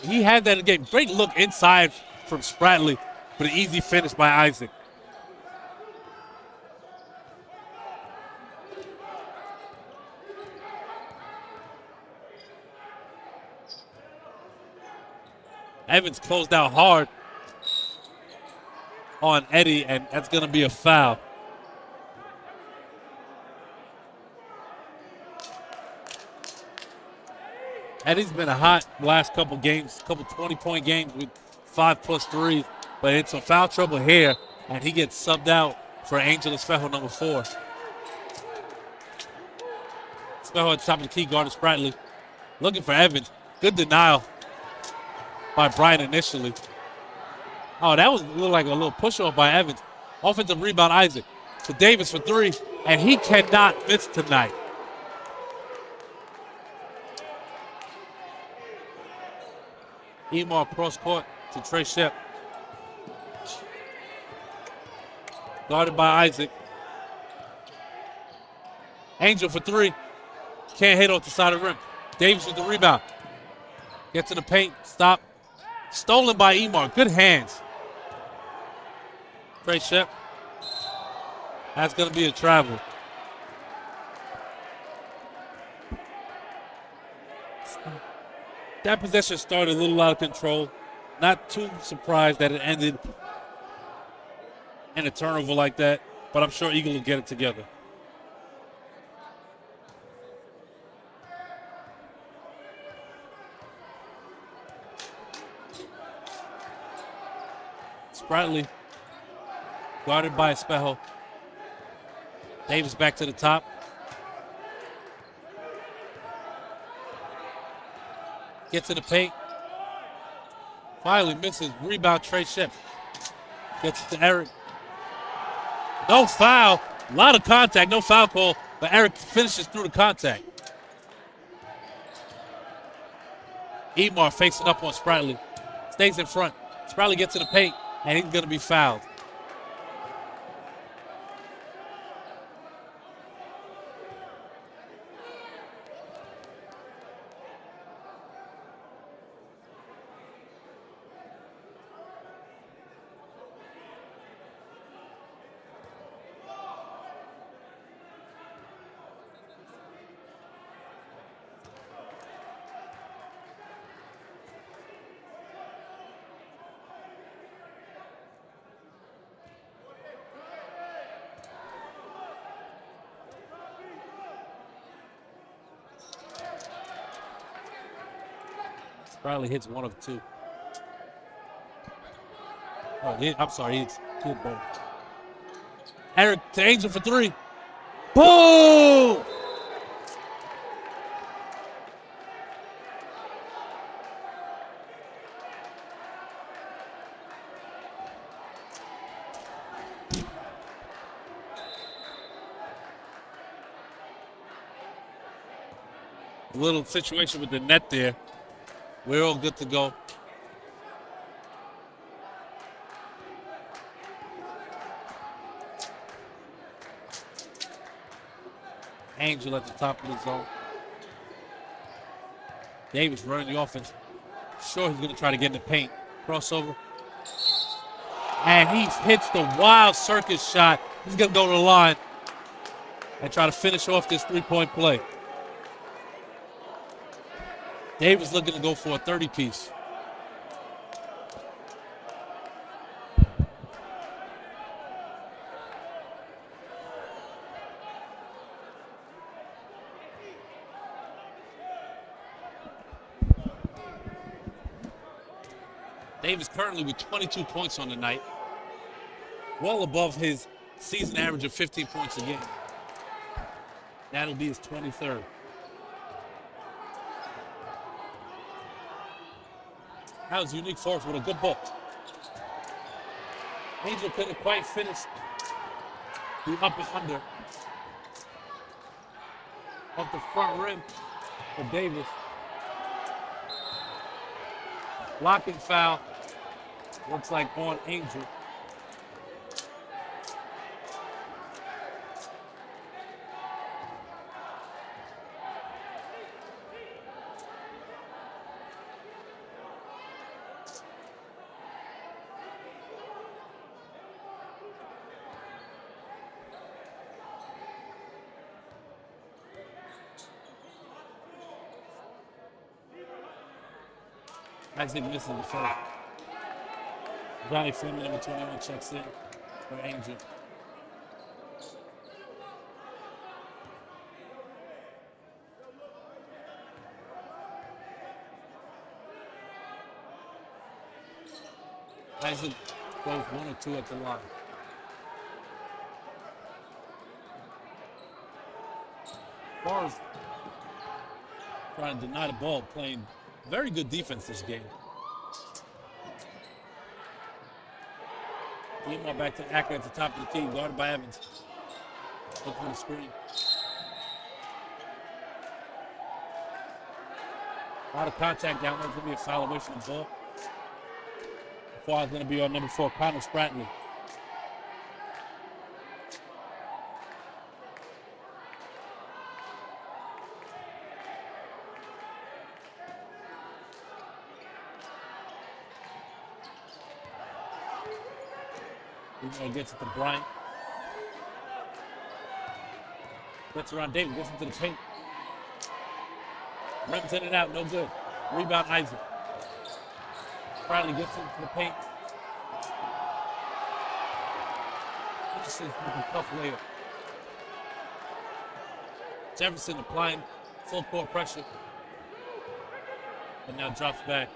He had that in the game. Great look inside from Spratley for the easy finish by Isaac. Evans closed out hard on Eddie, and that's going to be a foul. Eddie's been a hot last couple games, couple 20-point games with 5+ threes, but it's some foul trouble here, and he gets subbed out for Angel Espejo, number 4. Espejo at the top of the key, guarded Spratley. Looking for Evans. Good denial by Bryant initially. Oh, that was like a little push-off by Evans. Offensive rebound, Isaac. To Davis for three, and he cannot miss tonight. Emar cross-court to Trey Shep. Guarded by Isaac. Angel for three. Can't hit off the side of the rim. Davis with the rebound. Get to the paint. Stop. Stolen by Emar. Good hands. Trey Shep. That's going to be a travel. That possession started a little out of control. Not too surprised that it ended in a turnover like that, but I'm sure Eagle will get it together. Spratly, guarded by Espejo. Davis back to the top. Gets to the paint. Finally misses. Rebound, Trey Shep. Gets it to Eric. No foul. A lot of contact. No foul call. But Eric finishes through the contact. Emar facing up on Spratly. Stays in front. Spratly gets to the paint, and he's going to be fouled. Spratly hits one of two. Oh, I'm sorry, he hit both. Eric to Angel for three. Boom! A little situation with the net there. We're all good to go. Angel at the top of the zone. Davis running the offense. Sure, he's going to try to get in the paint. Crossover. And he hits the wild circus shot. He's going to go to the line and try to finish off this three-point play. Davis looking to go for a 30-piece. Davis currently with 22 points on the night, well above his season average of 15 points a game. That'll be his 23rd. That was Unique Force with a good book. Angel couldn't quite finish the up and under off the front rim for Davis. Blocking foul. Looks like on Angel. Isaac misses the first. Johnny Freeman, number 21, checks in for Angel. Isaac goes 1 or 2 at the line. Forrest trying to deny the ball, playing very good defense this game. Emar back to Acker at the top of the key, guarded by Evans. Look for the screen. A lot of contact down there. It's going to be a foul away from the ball. The foul is going to be on number 4, Connor Spratley. Gets it to Bryant. Gets around Davis, gets into the paint. Rims in and out, no good. Rebound Isaac. Bradley gets into the paint. This is a tough layup. Jefferson applying full court pressure. And now drops back.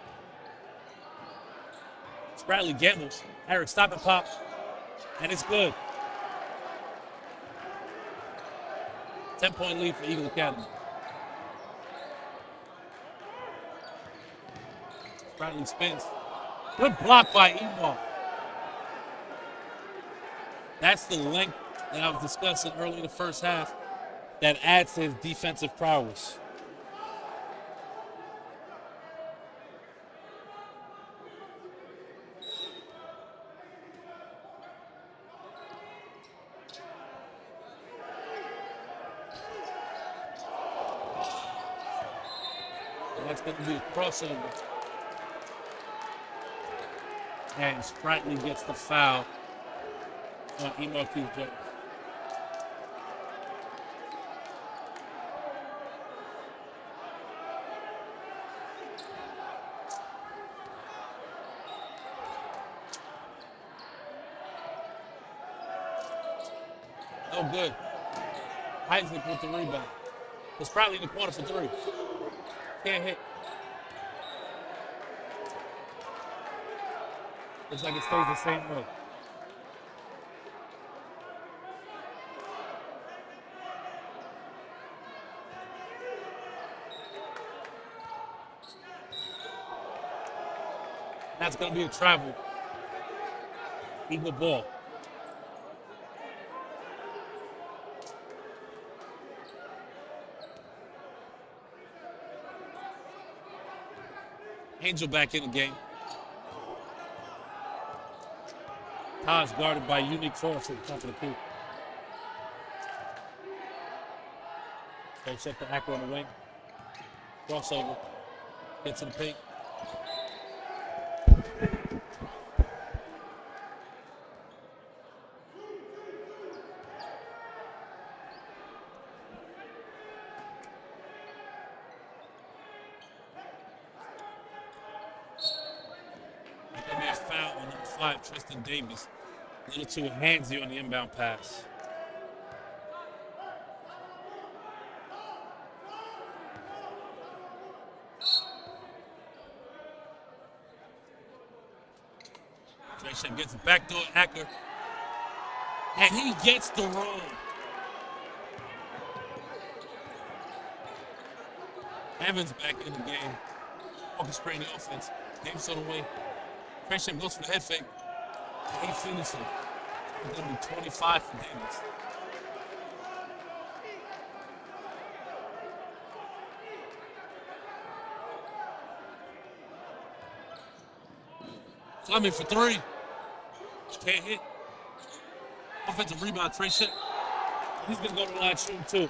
Bradley gambles. Eric, stop and pop. And it's good. 10-point lead for Eagle Academy. Bradley spins. Good block by Emar. That's the length that I was discussing early in the first half that adds to his defensive prowess. And that's going to be a crossover. And Spratley gets the foul on Emar Jones. Oh, good. Isaac with the rebound. It's Spratley in the corner for three. Can't hit. Looks like it stays the same way. That's going to be a travel. Eagle ball. Angel back in the game. Taj guarded by Unique Force at the top of the key. They set the Aqua on the wing. Crossover. Gets in the paint. Tristan Davis, a little too handsy on the inbound pass. Trayshawn gets it back door, Acker, and he gets the roll. Evans back in the game, orchestrating the offense. Davis on the wing. Trayshawn goes for the head fake. He finishes. It's going to be 25 for Davis. Fleming for three. Can't hit. Offensive rebound, Trayshawn. He's going to go to the line shooting too.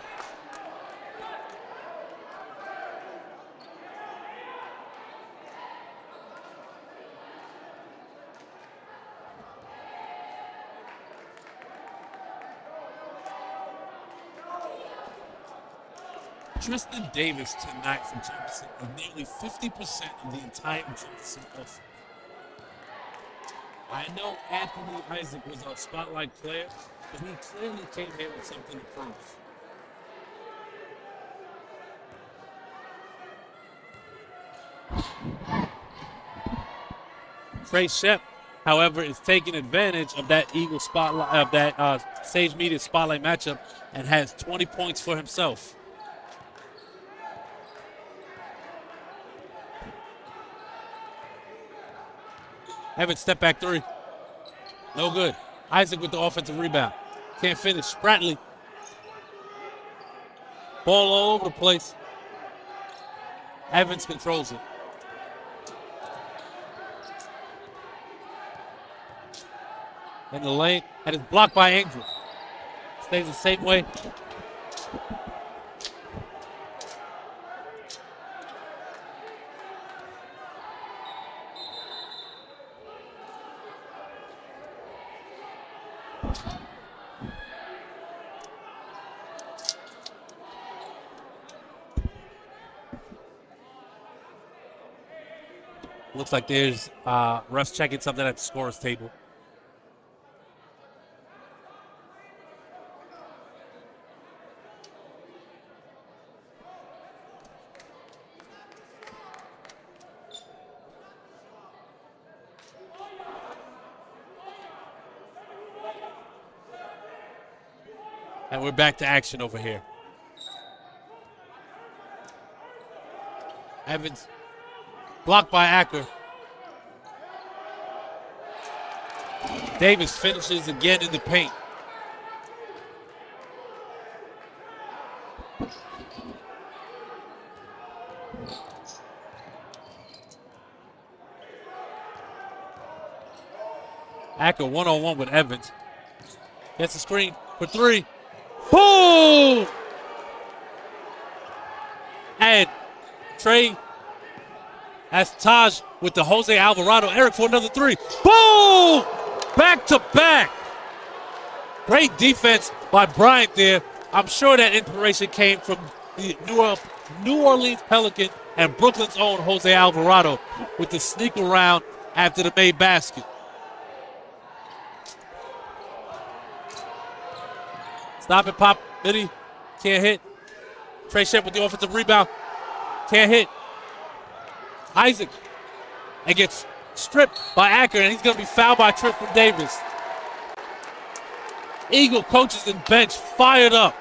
Tristan Davis tonight for Jefferson with nearly 50% of the entire Jefferson offense. I know Anthony Isaac was our spotlight player, but he clearly came here with something to prove. Trey Shep, however, is taking advantage of that Eagle spotlight, of that Sage Media spotlight matchup, and has 20 points for himself. Evans step back three. No good. Isaac with the offensive rebound. Can't finish. Spratley. Ball all over the place. Evans controls it. In the lane, and it's blocked by Angel. Stays the same way. Looks like there's refs checking something at the scorer's table. And we're back to action over here. Evans blocked by Acker. Davis finishes again in the paint. Acker one-on-one with Evans. Gets the screen for three. Boom! And Trey has Taj with the Jose Alvarado. Eric for another three. Boom! Back to back. Great defense by Bryant there. I'm sure that inspiration came from the New Orleans Pelican and Brooklyn's own Jose Alvarado with the sneak around after the made basket. Stop it, pop. Biddy can't hit. Trey Shep with the offensive rebound. Can't hit. Isaac. And gets stripped by Acker, and he's going to be fouled by Tristan Davis. Eagle coaches and bench fired up.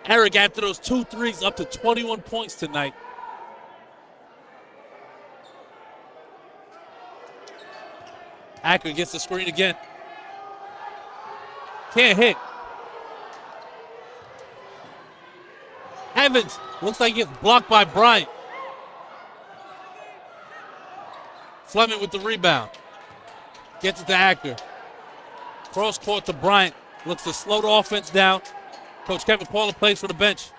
Eric, after those 2 threes, up to 21 points tonight. Acker gets the screen again. Can't hit. Evans looks like he gets blocked by Bryant. Fleming with the rebound. Gets it to Acker. Cross court to Bryant. Looks to slow the offense down. Coach Kevin Paula plays for the bench.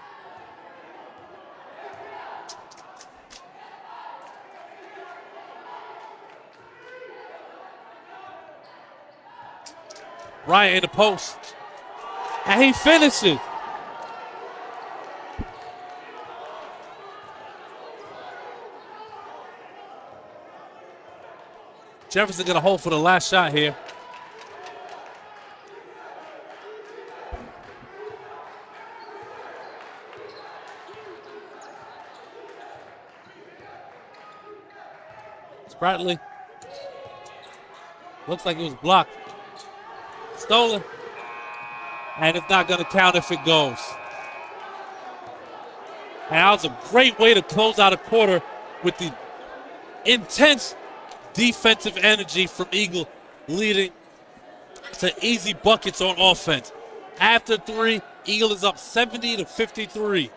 Bryant in the post. And he finishes. Jefferson going to hold for the last shot here. Spratley. Looks like it was blocked. Stolen. And it's not going to count if it goes. And that was a great way to close out a quarter with the intense defensive energy from Eagle, leading to easy buckets on offense. After 3, Eagle is up 70-53.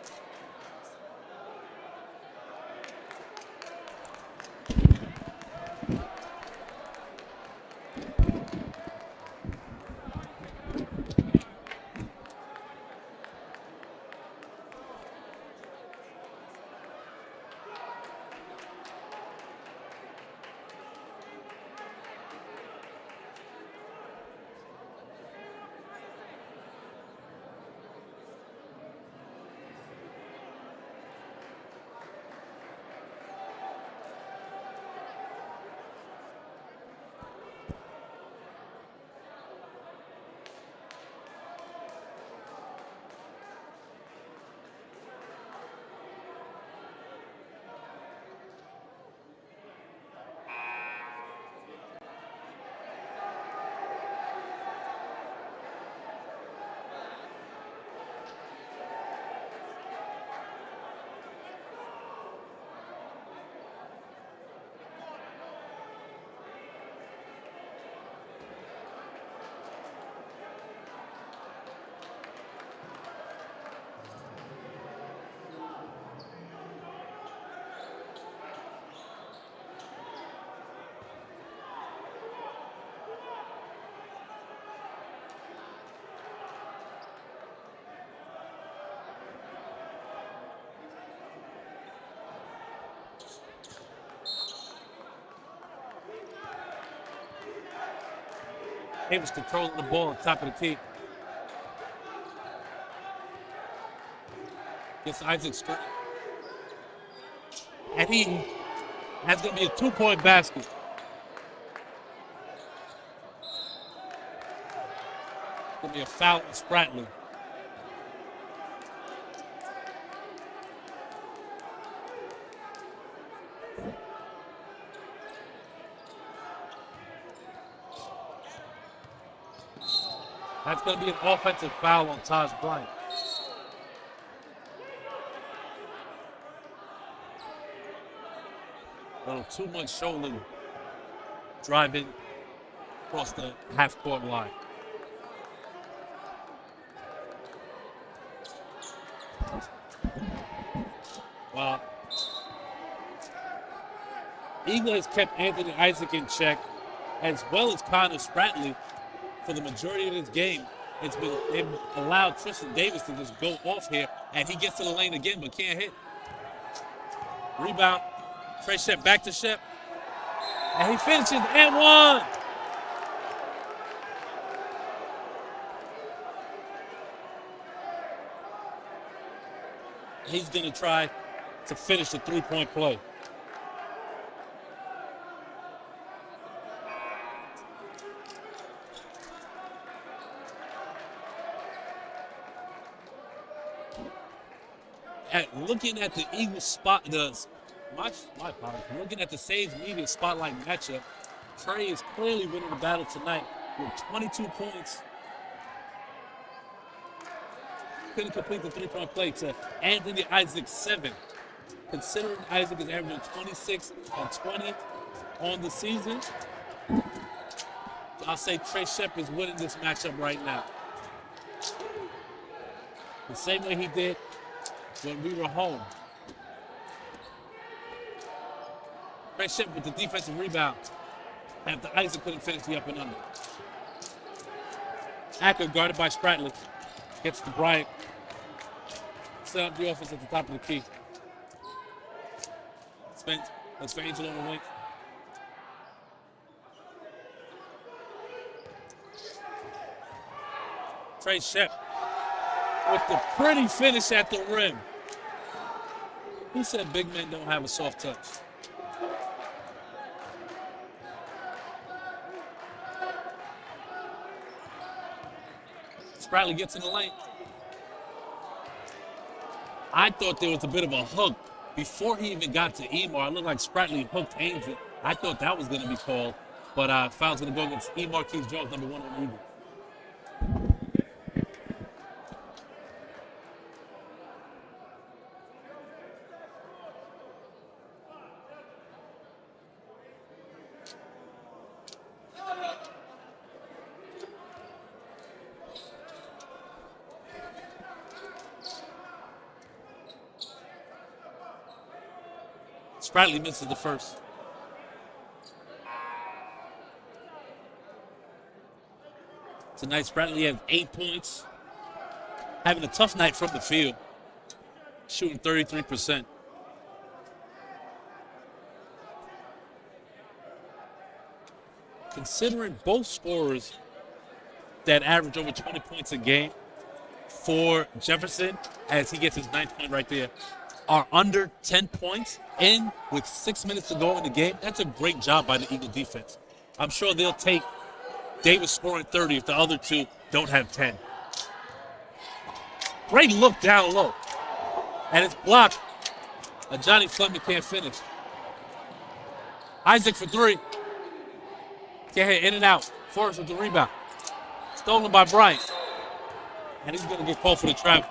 Davis controlling the ball on top of the key. Gets Isaac straight. And that's going to be a 2-point basket. Going to be a foul on Spratley. That's going to be an offensive foul on Taj Bryant. A little too much shoulder driving across the half-court line. Well, Eagle has kept Anthony Isaac in check, as well as Connor Spratley for the majority of this game. They've allowed Tristan Davis to just go off here, and he gets to the lane again but can't hit. Rebound. Trey Shep back to Shep. And he finishes and one. He's going to try to finish the three-point play. Looking at the Eagles spot, my apologies. Looking at the Sage Media Spotlight matchup, Trey is clearly winning the battle tonight with 22 points. Couldn't complete the three-point play to Anthony Isaac 7. Considering Isaac is averaging 26 and 20 on the season, I'll say Trey Shep is winning this matchup right now. The same way he did when we were home. Trey Shep with the defensive rebound after Isaac couldn't finish the up and under. Acker guarded by Spratley. Gets to Bryant. Set up the offense at the top of the key. Spence. Looks for Angel on the wing. Trey Shep with the pretty finish at the rim. Who said big men don't have a soft touch? Spratley gets in the lane. I thought there was a bit of a hook before he even got to Emar. It looked like Spratley hooked Angel. I thought that was going to be called, but foul's going to go against Emar Keith-Jones, number 1 on the Eagles. Spratley misses the first. Tonight, Spratley has 8 points. Having a tough night from the field. Shooting 33%. Considering both scorers that average over 20 points a game for Jefferson, as he gets his 9th point right there, are under 10 points in with 6 minutes to go in the game. That's a great job by the Eagle defense. I'm sure they'll take Davis scoring 30 if the other two don't have 10. Great look down low. And it's blocked. Johnny Fleming can't finish. Isaac for 3. Can't hit, in and out. Forrest with the rebound. Stolen by Bryant. And he's going to get called for the travel.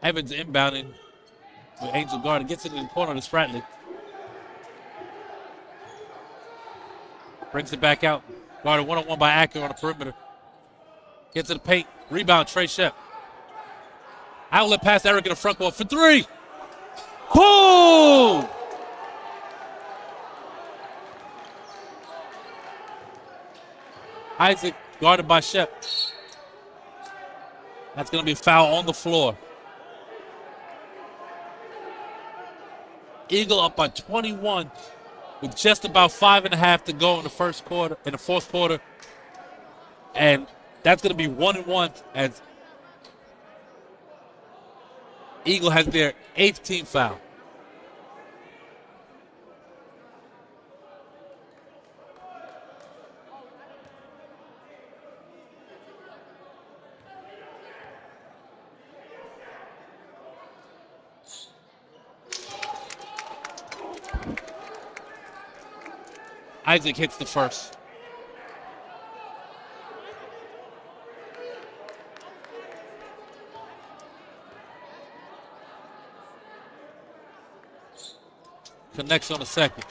Evans inbounding with Angel guard. Gets it in the corner to Spratley. Brings it back out. Guarded one-on-one by Acker on the perimeter. Gets to the paint. Rebound, Trey Shep. Outlet pass, Eric in the front court for 3. Boom! Isaac guarded by Shep. That's going to be a foul on the floor. Eagle up by 21 with just about 5.5 to go in the fourth quarter. And that's going to be 1-1 as Eagle has their 8th team foul. Isaac hits the first. Connects on the second.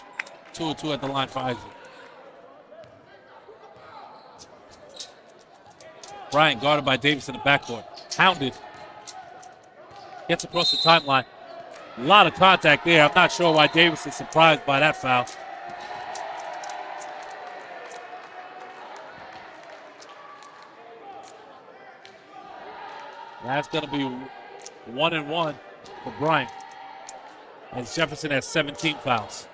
2-2 at the line for Isaac. Bryant guarded by Davis in the backcourt. Hounded. Gets across the timeline. A lot of contact there. I'm not sure why Davis is surprised by that foul. That's going to be 1-1 for Bryant, as Jefferson has 17 fouls.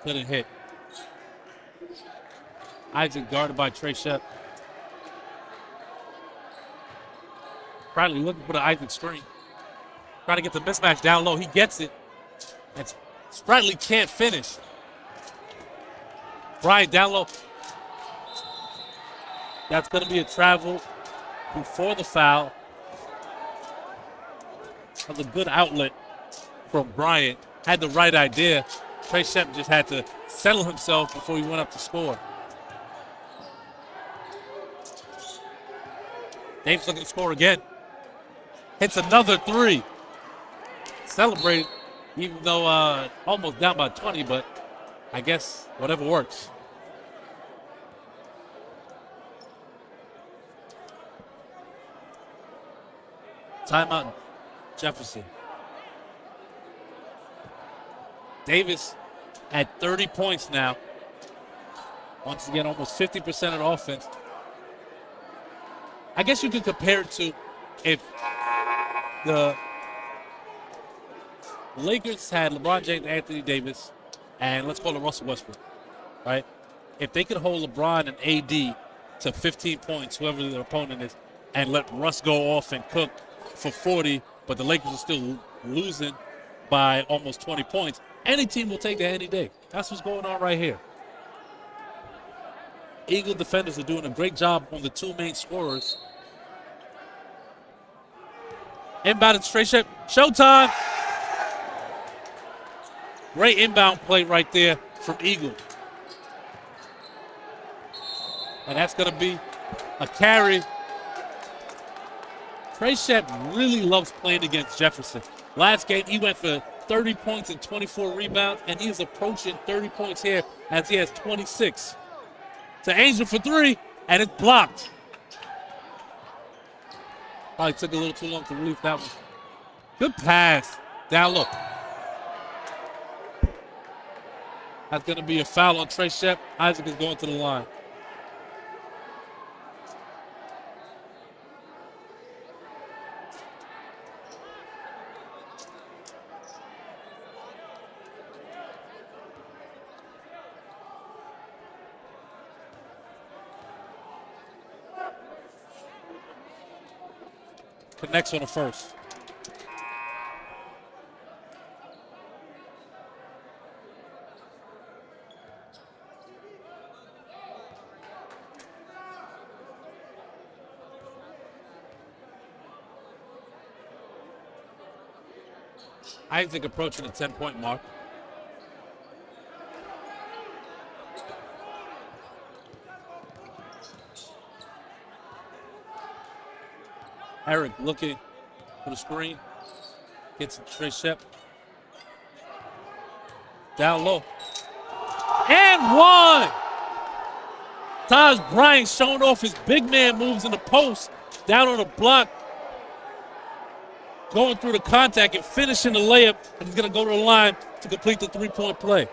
Couldn't hit. Isaac guarded by Trey Shep. Bradley looking for the Isaac screen. Trying to get the mismatch down low. He gets it. And Spratley can't finish. Bryant down low. That's going to be a travel before the foul. That was a good outlet from Bryant. Had the right idea. Trey Shep just had to settle himself before he went up to score. Davis looking to score again. Hits another three. Celebrated, even though almost down by 20, but I guess whatever works. Timeout, Jefferson. Davis at 30 points now. Once again, almost 50% of the offense. I guess you could compare it to if the Lakers had LeBron James, Anthony Davis, and let's call it Russell Westbrook, right? If they could hold LeBron and AD to 15 points, whoever their opponent is, and let Russ go off and cook for 40, but the Lakers are still losing by almost 20 points, any team will take that any day. That's what's going on right here. Eagle defenders are doing a great job on the two main scorers. Inbound and straight shot. Showtime. Great inbound play right there from Eagle. And that's going to be a carry. Trey Shep really loves playing against Jefferson. Last game, he went for 30 points and 24 rebounds, and he is approaching 30 points here as he has 26. To Angel for three, and it's blocked. Probably took a little too long to release that one. Good pass. Down low. That's going to be a foul on Trey Shep. Isaac is going to the line. Connects on the first. Isaac approaching the 10-point mark. Eric looking for the screen. Gets Trey Shep. Down low. And one. Taj Bryant showing off his big man moves in the post. Down on the block. Going through the contact and finishing the layup. And he's going to go to the line to complete the three-point play.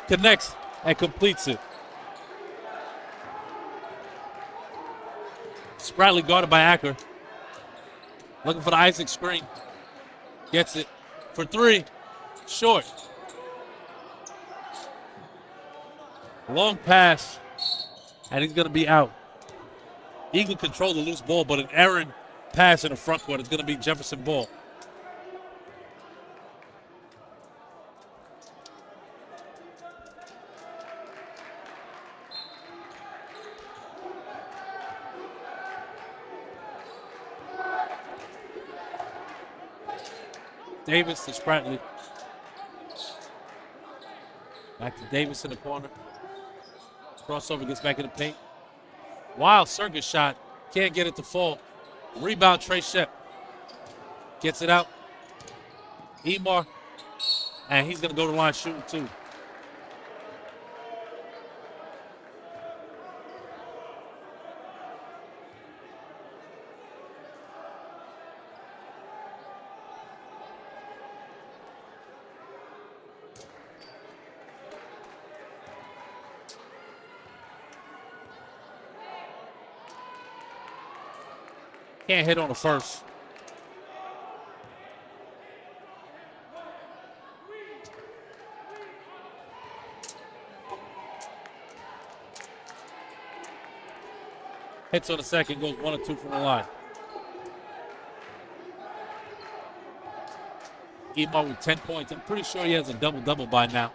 Connects and completes it. Spratley guarded by Acker. Looking for the Isaac screen. Gets it for three. Short. Long pass. And he's going to be out. Eagle controlled the loose ball, but an errant pass in the front court is going to be Jefferson ball. Davis to Spratley. Back to Davis in the corner. Crossover, gets back in the paint. Wild circus shot. Can't get it to fall. Rebound, Trey Shep. Gets it out. Emar. And he's going to go to the line shooting too. Can't hit on the first. Hits on the second, goes 1 or 2 from the line. Emar with 10 points. I'm pretty sure he has a double-double by now.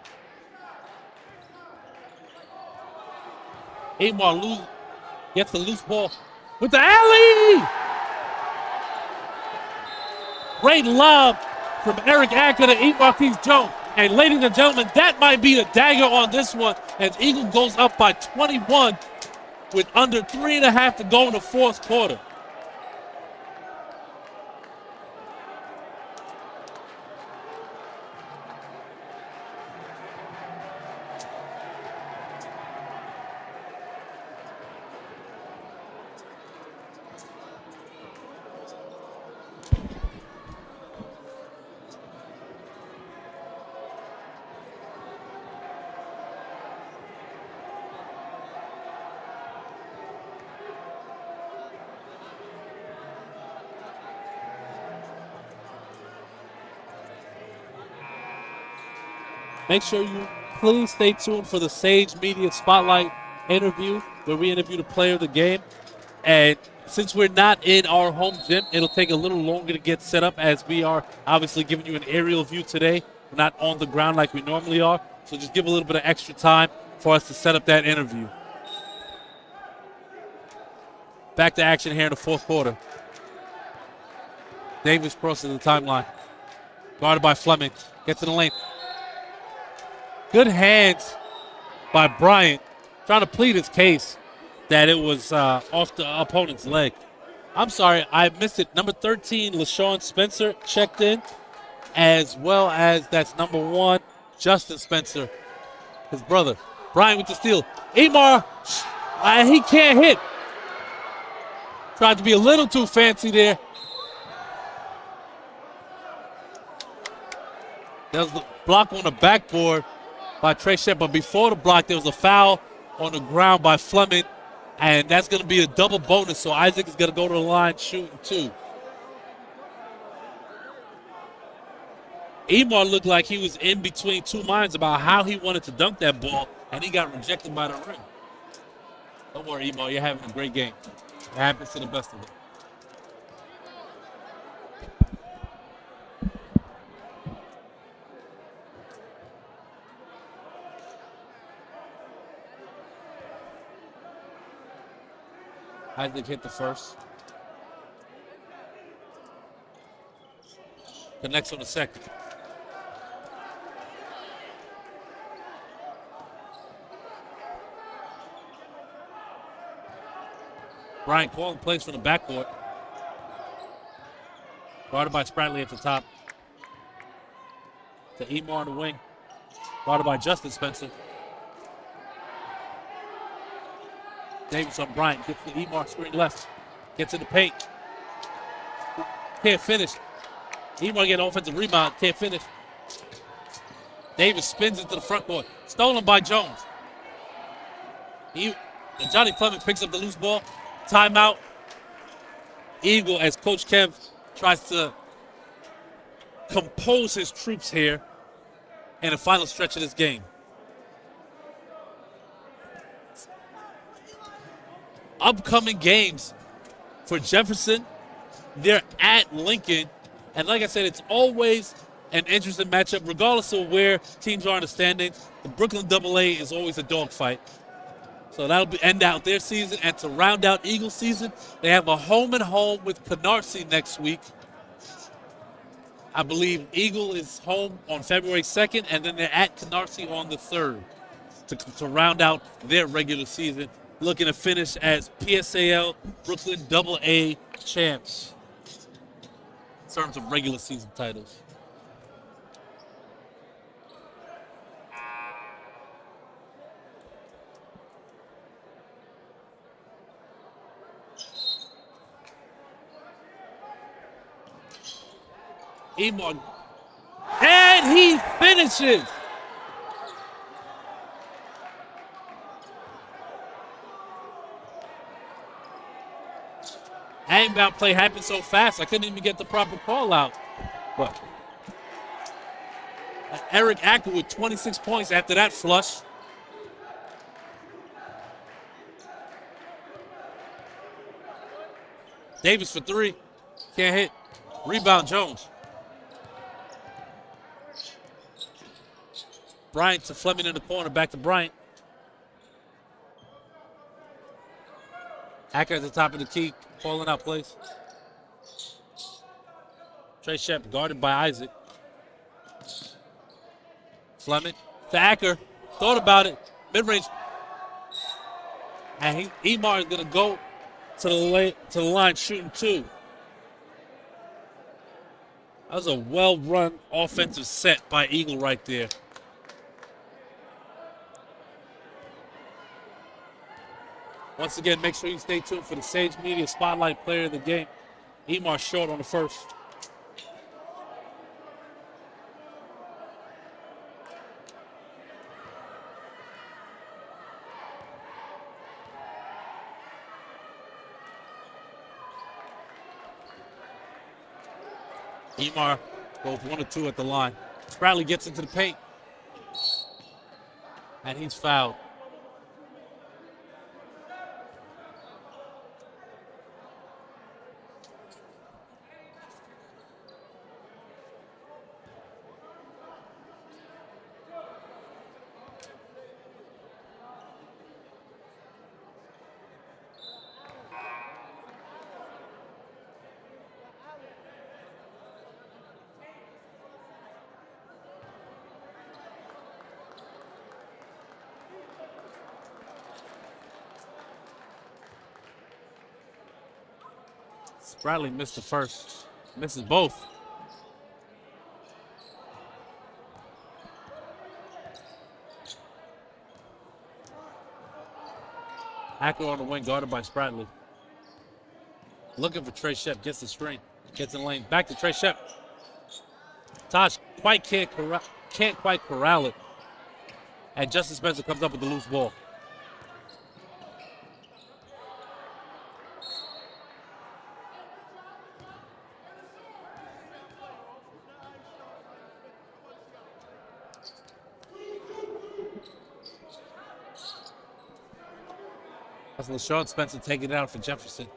Emar gets the loose ball with the alley! Great lob from Eric Acker to Equarquise Jones. And ladies and gentlemen, that might be the dagger on this one as Eagle goes up by 21 with under 3.5 to go in the fourth quarter. Make sure you please stay tuned for the Sage Media Spotlight interview where we interview the player of the game. And since we're not in our home gym, it'll take a little longer to get set up as we are obviously giving you an aerial view today. We're not on the ground like we normally are. So just give a little bit of extra time for us to set up that interview. Back to action here in the fourth quarter. Davis crosses the timeline. Guarded by Fleming. Gets in the lane. Good hands by Bryant, trying to plead his case that it was off the opponent's leg. I'm sorry, I missed it. Number 13, LaShawn Spencer checked in, as well as that's number 1, Justin Spencer, his brother. Bryant with the steal. Emar, he can't hit. Tried to be a little too fancy there. There was the block on the backboard by Trey Shep, but before the block, there was a foul on the ground by Fleming, and that's going to be a double bonus, so Isaac is going to go to the line shooting 2. Emar looked like he was in between two minds about how he wanted to dunk that ball, and he got rejected by the rim. Don't worry, Emar, you're having a great game. It happens to the best of them. Isaac hit the first. Connects on the second. Bryant calling plays from the backcourt. Guarded by Spratley at the top. To Emar on the wing. Guarded by Justin Spencer. Davis on Bryant. Gets the Emar screen left. Gets in the paint. Can't finish. Emar get an offensive rebound. Can't finish. Davis spins into the front court. Stolen by Jones. Johnny Fleming picks up the loose ball. Timeout. Eagle as Coach Kev tries to compose his troops here in the final stretch of this game. Upcoming games for Jefferson, they're at Lincoln. And like I said, it's always an interesting matchup, regardless of where teams are in the standings. The Brooklyn AA is always a dogfight. So that'll end out their season. And to round out Eagle season, they have a home-and-home with Canarsie next week. I believe Eagle is home on February 2nd, and then they're at Canarsie on the 3rd to round out their regular season, looking to finish as PSAL Brooklyn AA champs in terms of regular season titles. Emar, and he finishes. Inbound play happened so fast, I couldn't even get the proper call out. But Eric Acker with 26 points after that flush. Davis for three. Can't hit. Rebound Jones. Bryant to Fleming in the corner. Back to Bryant. Acker at the top of the key. Calling out plays. Trey Shep guarded by Isaac. Fleming to Acker. Thought about it. Mid-range. And Emar is going to go to the line shooting two. That was a well-run offensive set by Eagle right there. Once again, make sure you stay tuned for the Sage Media Spotlight Player of the Game. Emar short on the first. Emar goes 1 or 2 at the line. Spratley gets into the paint. And he's fouled. Spratley missed the first. Misses both. Acker on the wing, guarded by Spratley. Looking for Trey Shep. Gets the screen. Gets in the lane. Back to Trey Shep. Tosh can't quite corral it. And Justin Spencer comes up with the loose ball. That's LaShawn Spencer taking it out for Jefferson.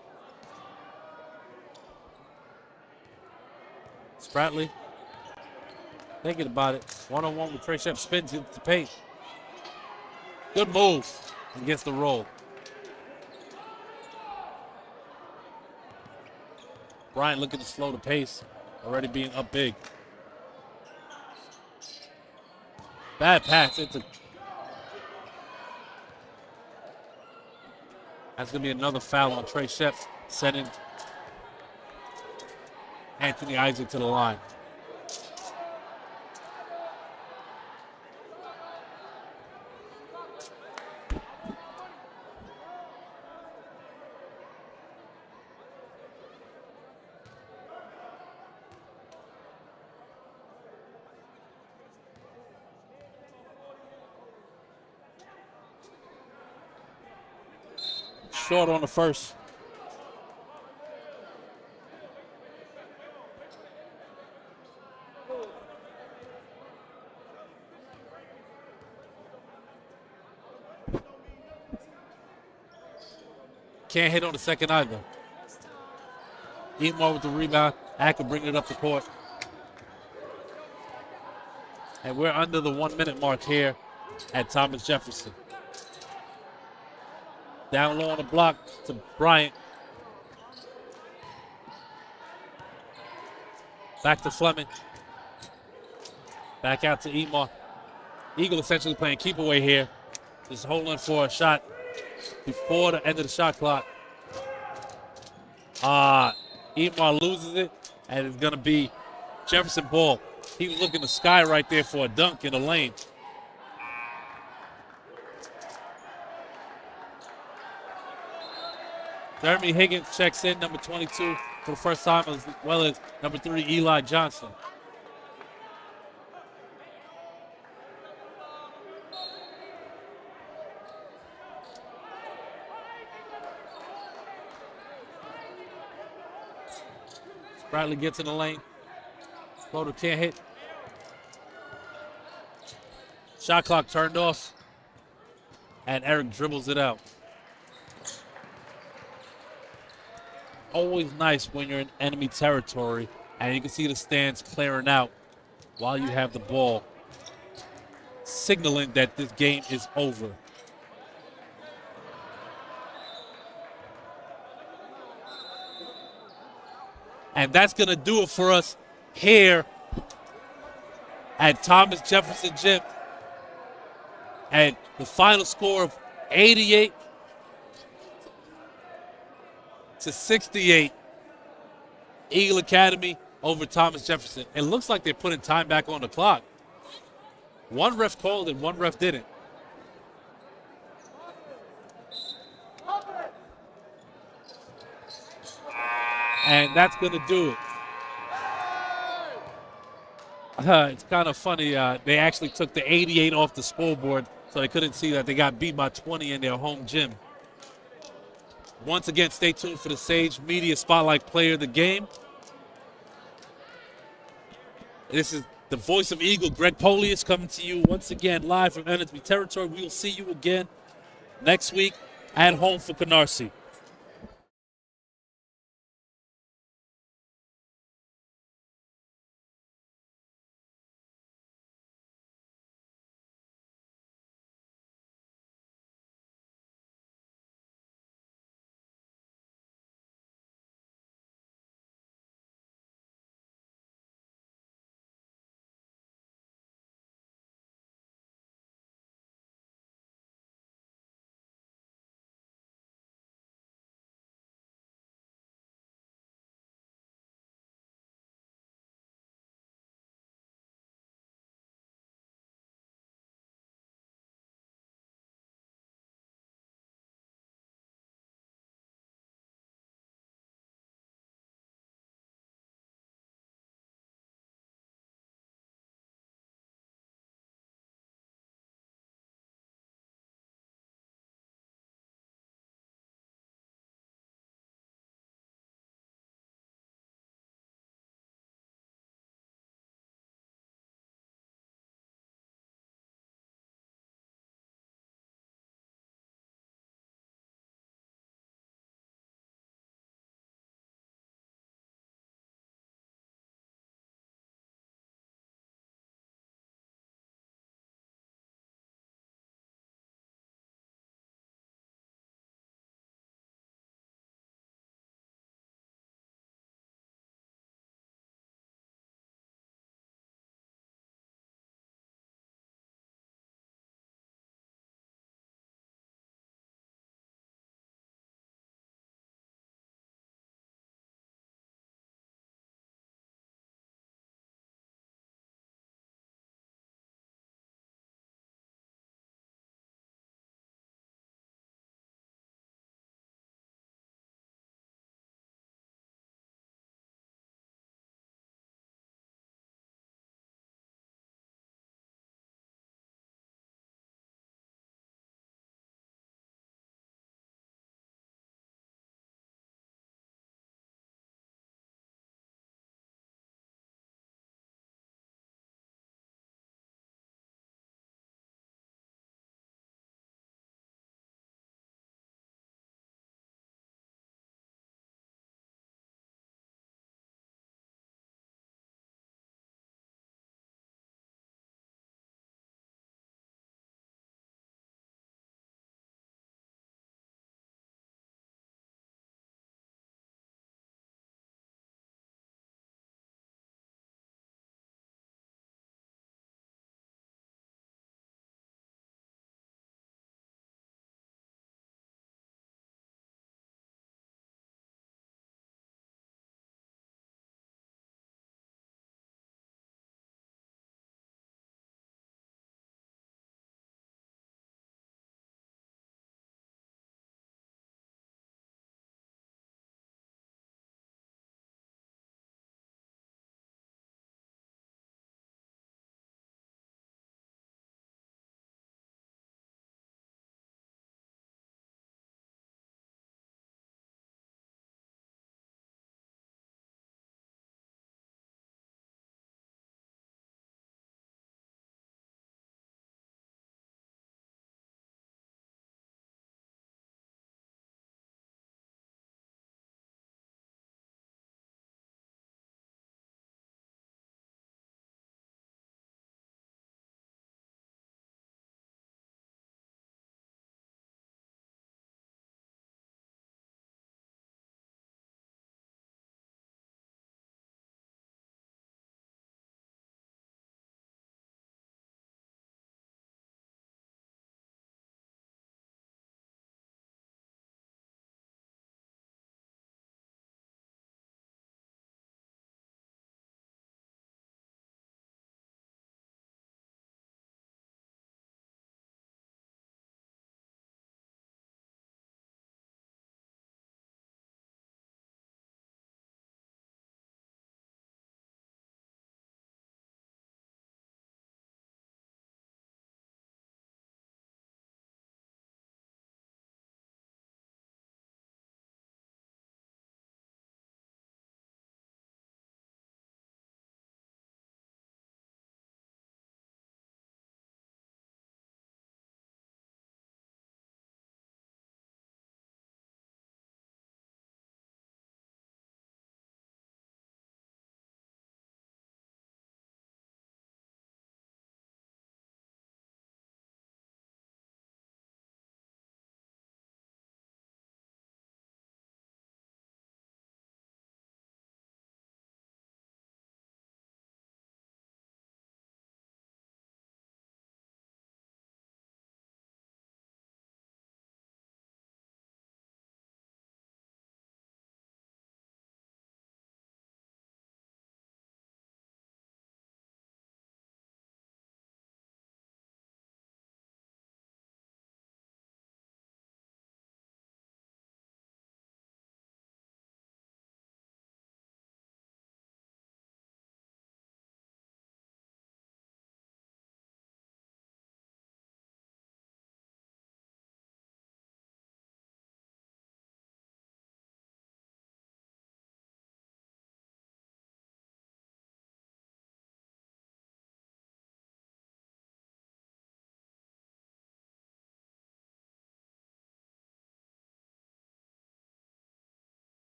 Spratley thinking about it. One-on-one with Trey Shep. Spins into the paint. Good move and gets the roll. Bryant looking to slow the pace. Already being up big. Bad pass into That's going to be another foul on Trey Shep, sending Anthony Isaac to the line. Short on the first. Can't hit on the second either. Eatmore with the rebound. Acker bringing it up the court. And we're under the 1 minute mark here at Thomas Jefferson. Down low on the block to Bryant. Back to Fleming. Back out to Eatmore. Eagle essentially playing keep away here. Just holding for a shot before the end of the shot clock. Eatmore loses it, and it's going to be Jefferson ball. He was looking to sky right there for a dunk in the lane. Jeremy Higgins checks in, number 22, for the first time, as well as number 3, Eli Johnson. Bradley gets in the lane. Floater can't hit. Shot clock turned off. And Eric dribbles it out. Always nice when you're in enemy territory and you can see the stands clearing out while you have the ball, signaling that this game is over. And that's going to do it for us here at Thomas Jefferson Gym. And the final score of 88-68. Eagle Academy over Thomas Jefferson. It looks like they're putting time back on the clock. One ref called and one ref didn't. And that's going to do it. It's kind of funny. They actually took the 88 off the scoreboard, so they couldn't see that they got beat by 20 in their home gym. Once again, stay tuned for the Sage Media Spotlight Player of the Game. This is the voice of Eagle, Greg Polius, coming to you once again live from enemy territory. We will see you again next week at home for Canarsie.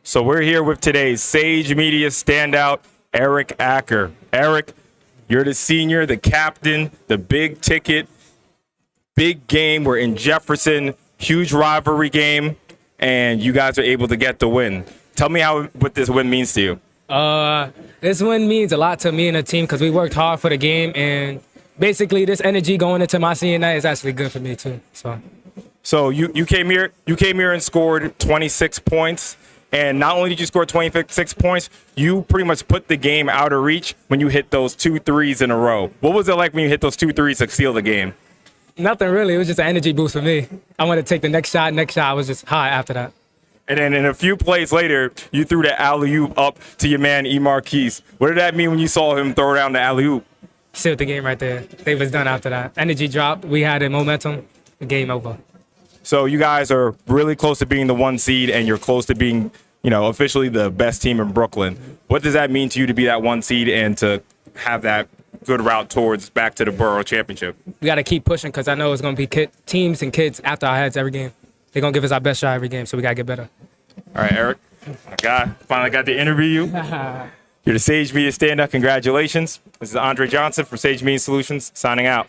So we're here with today's Sage Media standout, Eric Acker. Eric, you're the senior, the captain, the big ticket, big game. We're in Jefferson, huge rivalry game, and you guys are able to get the win. Tell me what this win means to you. This win means a lot to me and the team because we worked hard for the game, and basically this energy going into my senior night is actually good for me too. So you came here and scored 26 points. And not only did you score 26 points, you pretty much put the game out of reach when you hit those 2 threes in a row. What was it like when you hit those 2 threes to seal the game? Nothing really. It was just an energy boost for me. I wanted to take the next shot. I was just high after that. And then in a few plays later, you threw the alley-oop up to your man, E. Marquise. What did that mean when you saw him throw down the alley-oop? Sealed the game right there. They was done after that. Energy dropped. We had a momentum. Game over. So you guys are really close to being the 1 seed, and you're close to being, officially the best team in Brooklyn. What does that mean to you to be that 1 seed and to have that good route towards back to the Borough Championship? We got to keep pushing because I know it's going to be teams and kids after our heads every game. They're going to give us our best shot every game, so we got to get better. All right, Eric, my guy, finally got to interview you. You're the Sage Media stand-up. Congratulations. This is Andre Johnson from Sage Media Solutions signing out.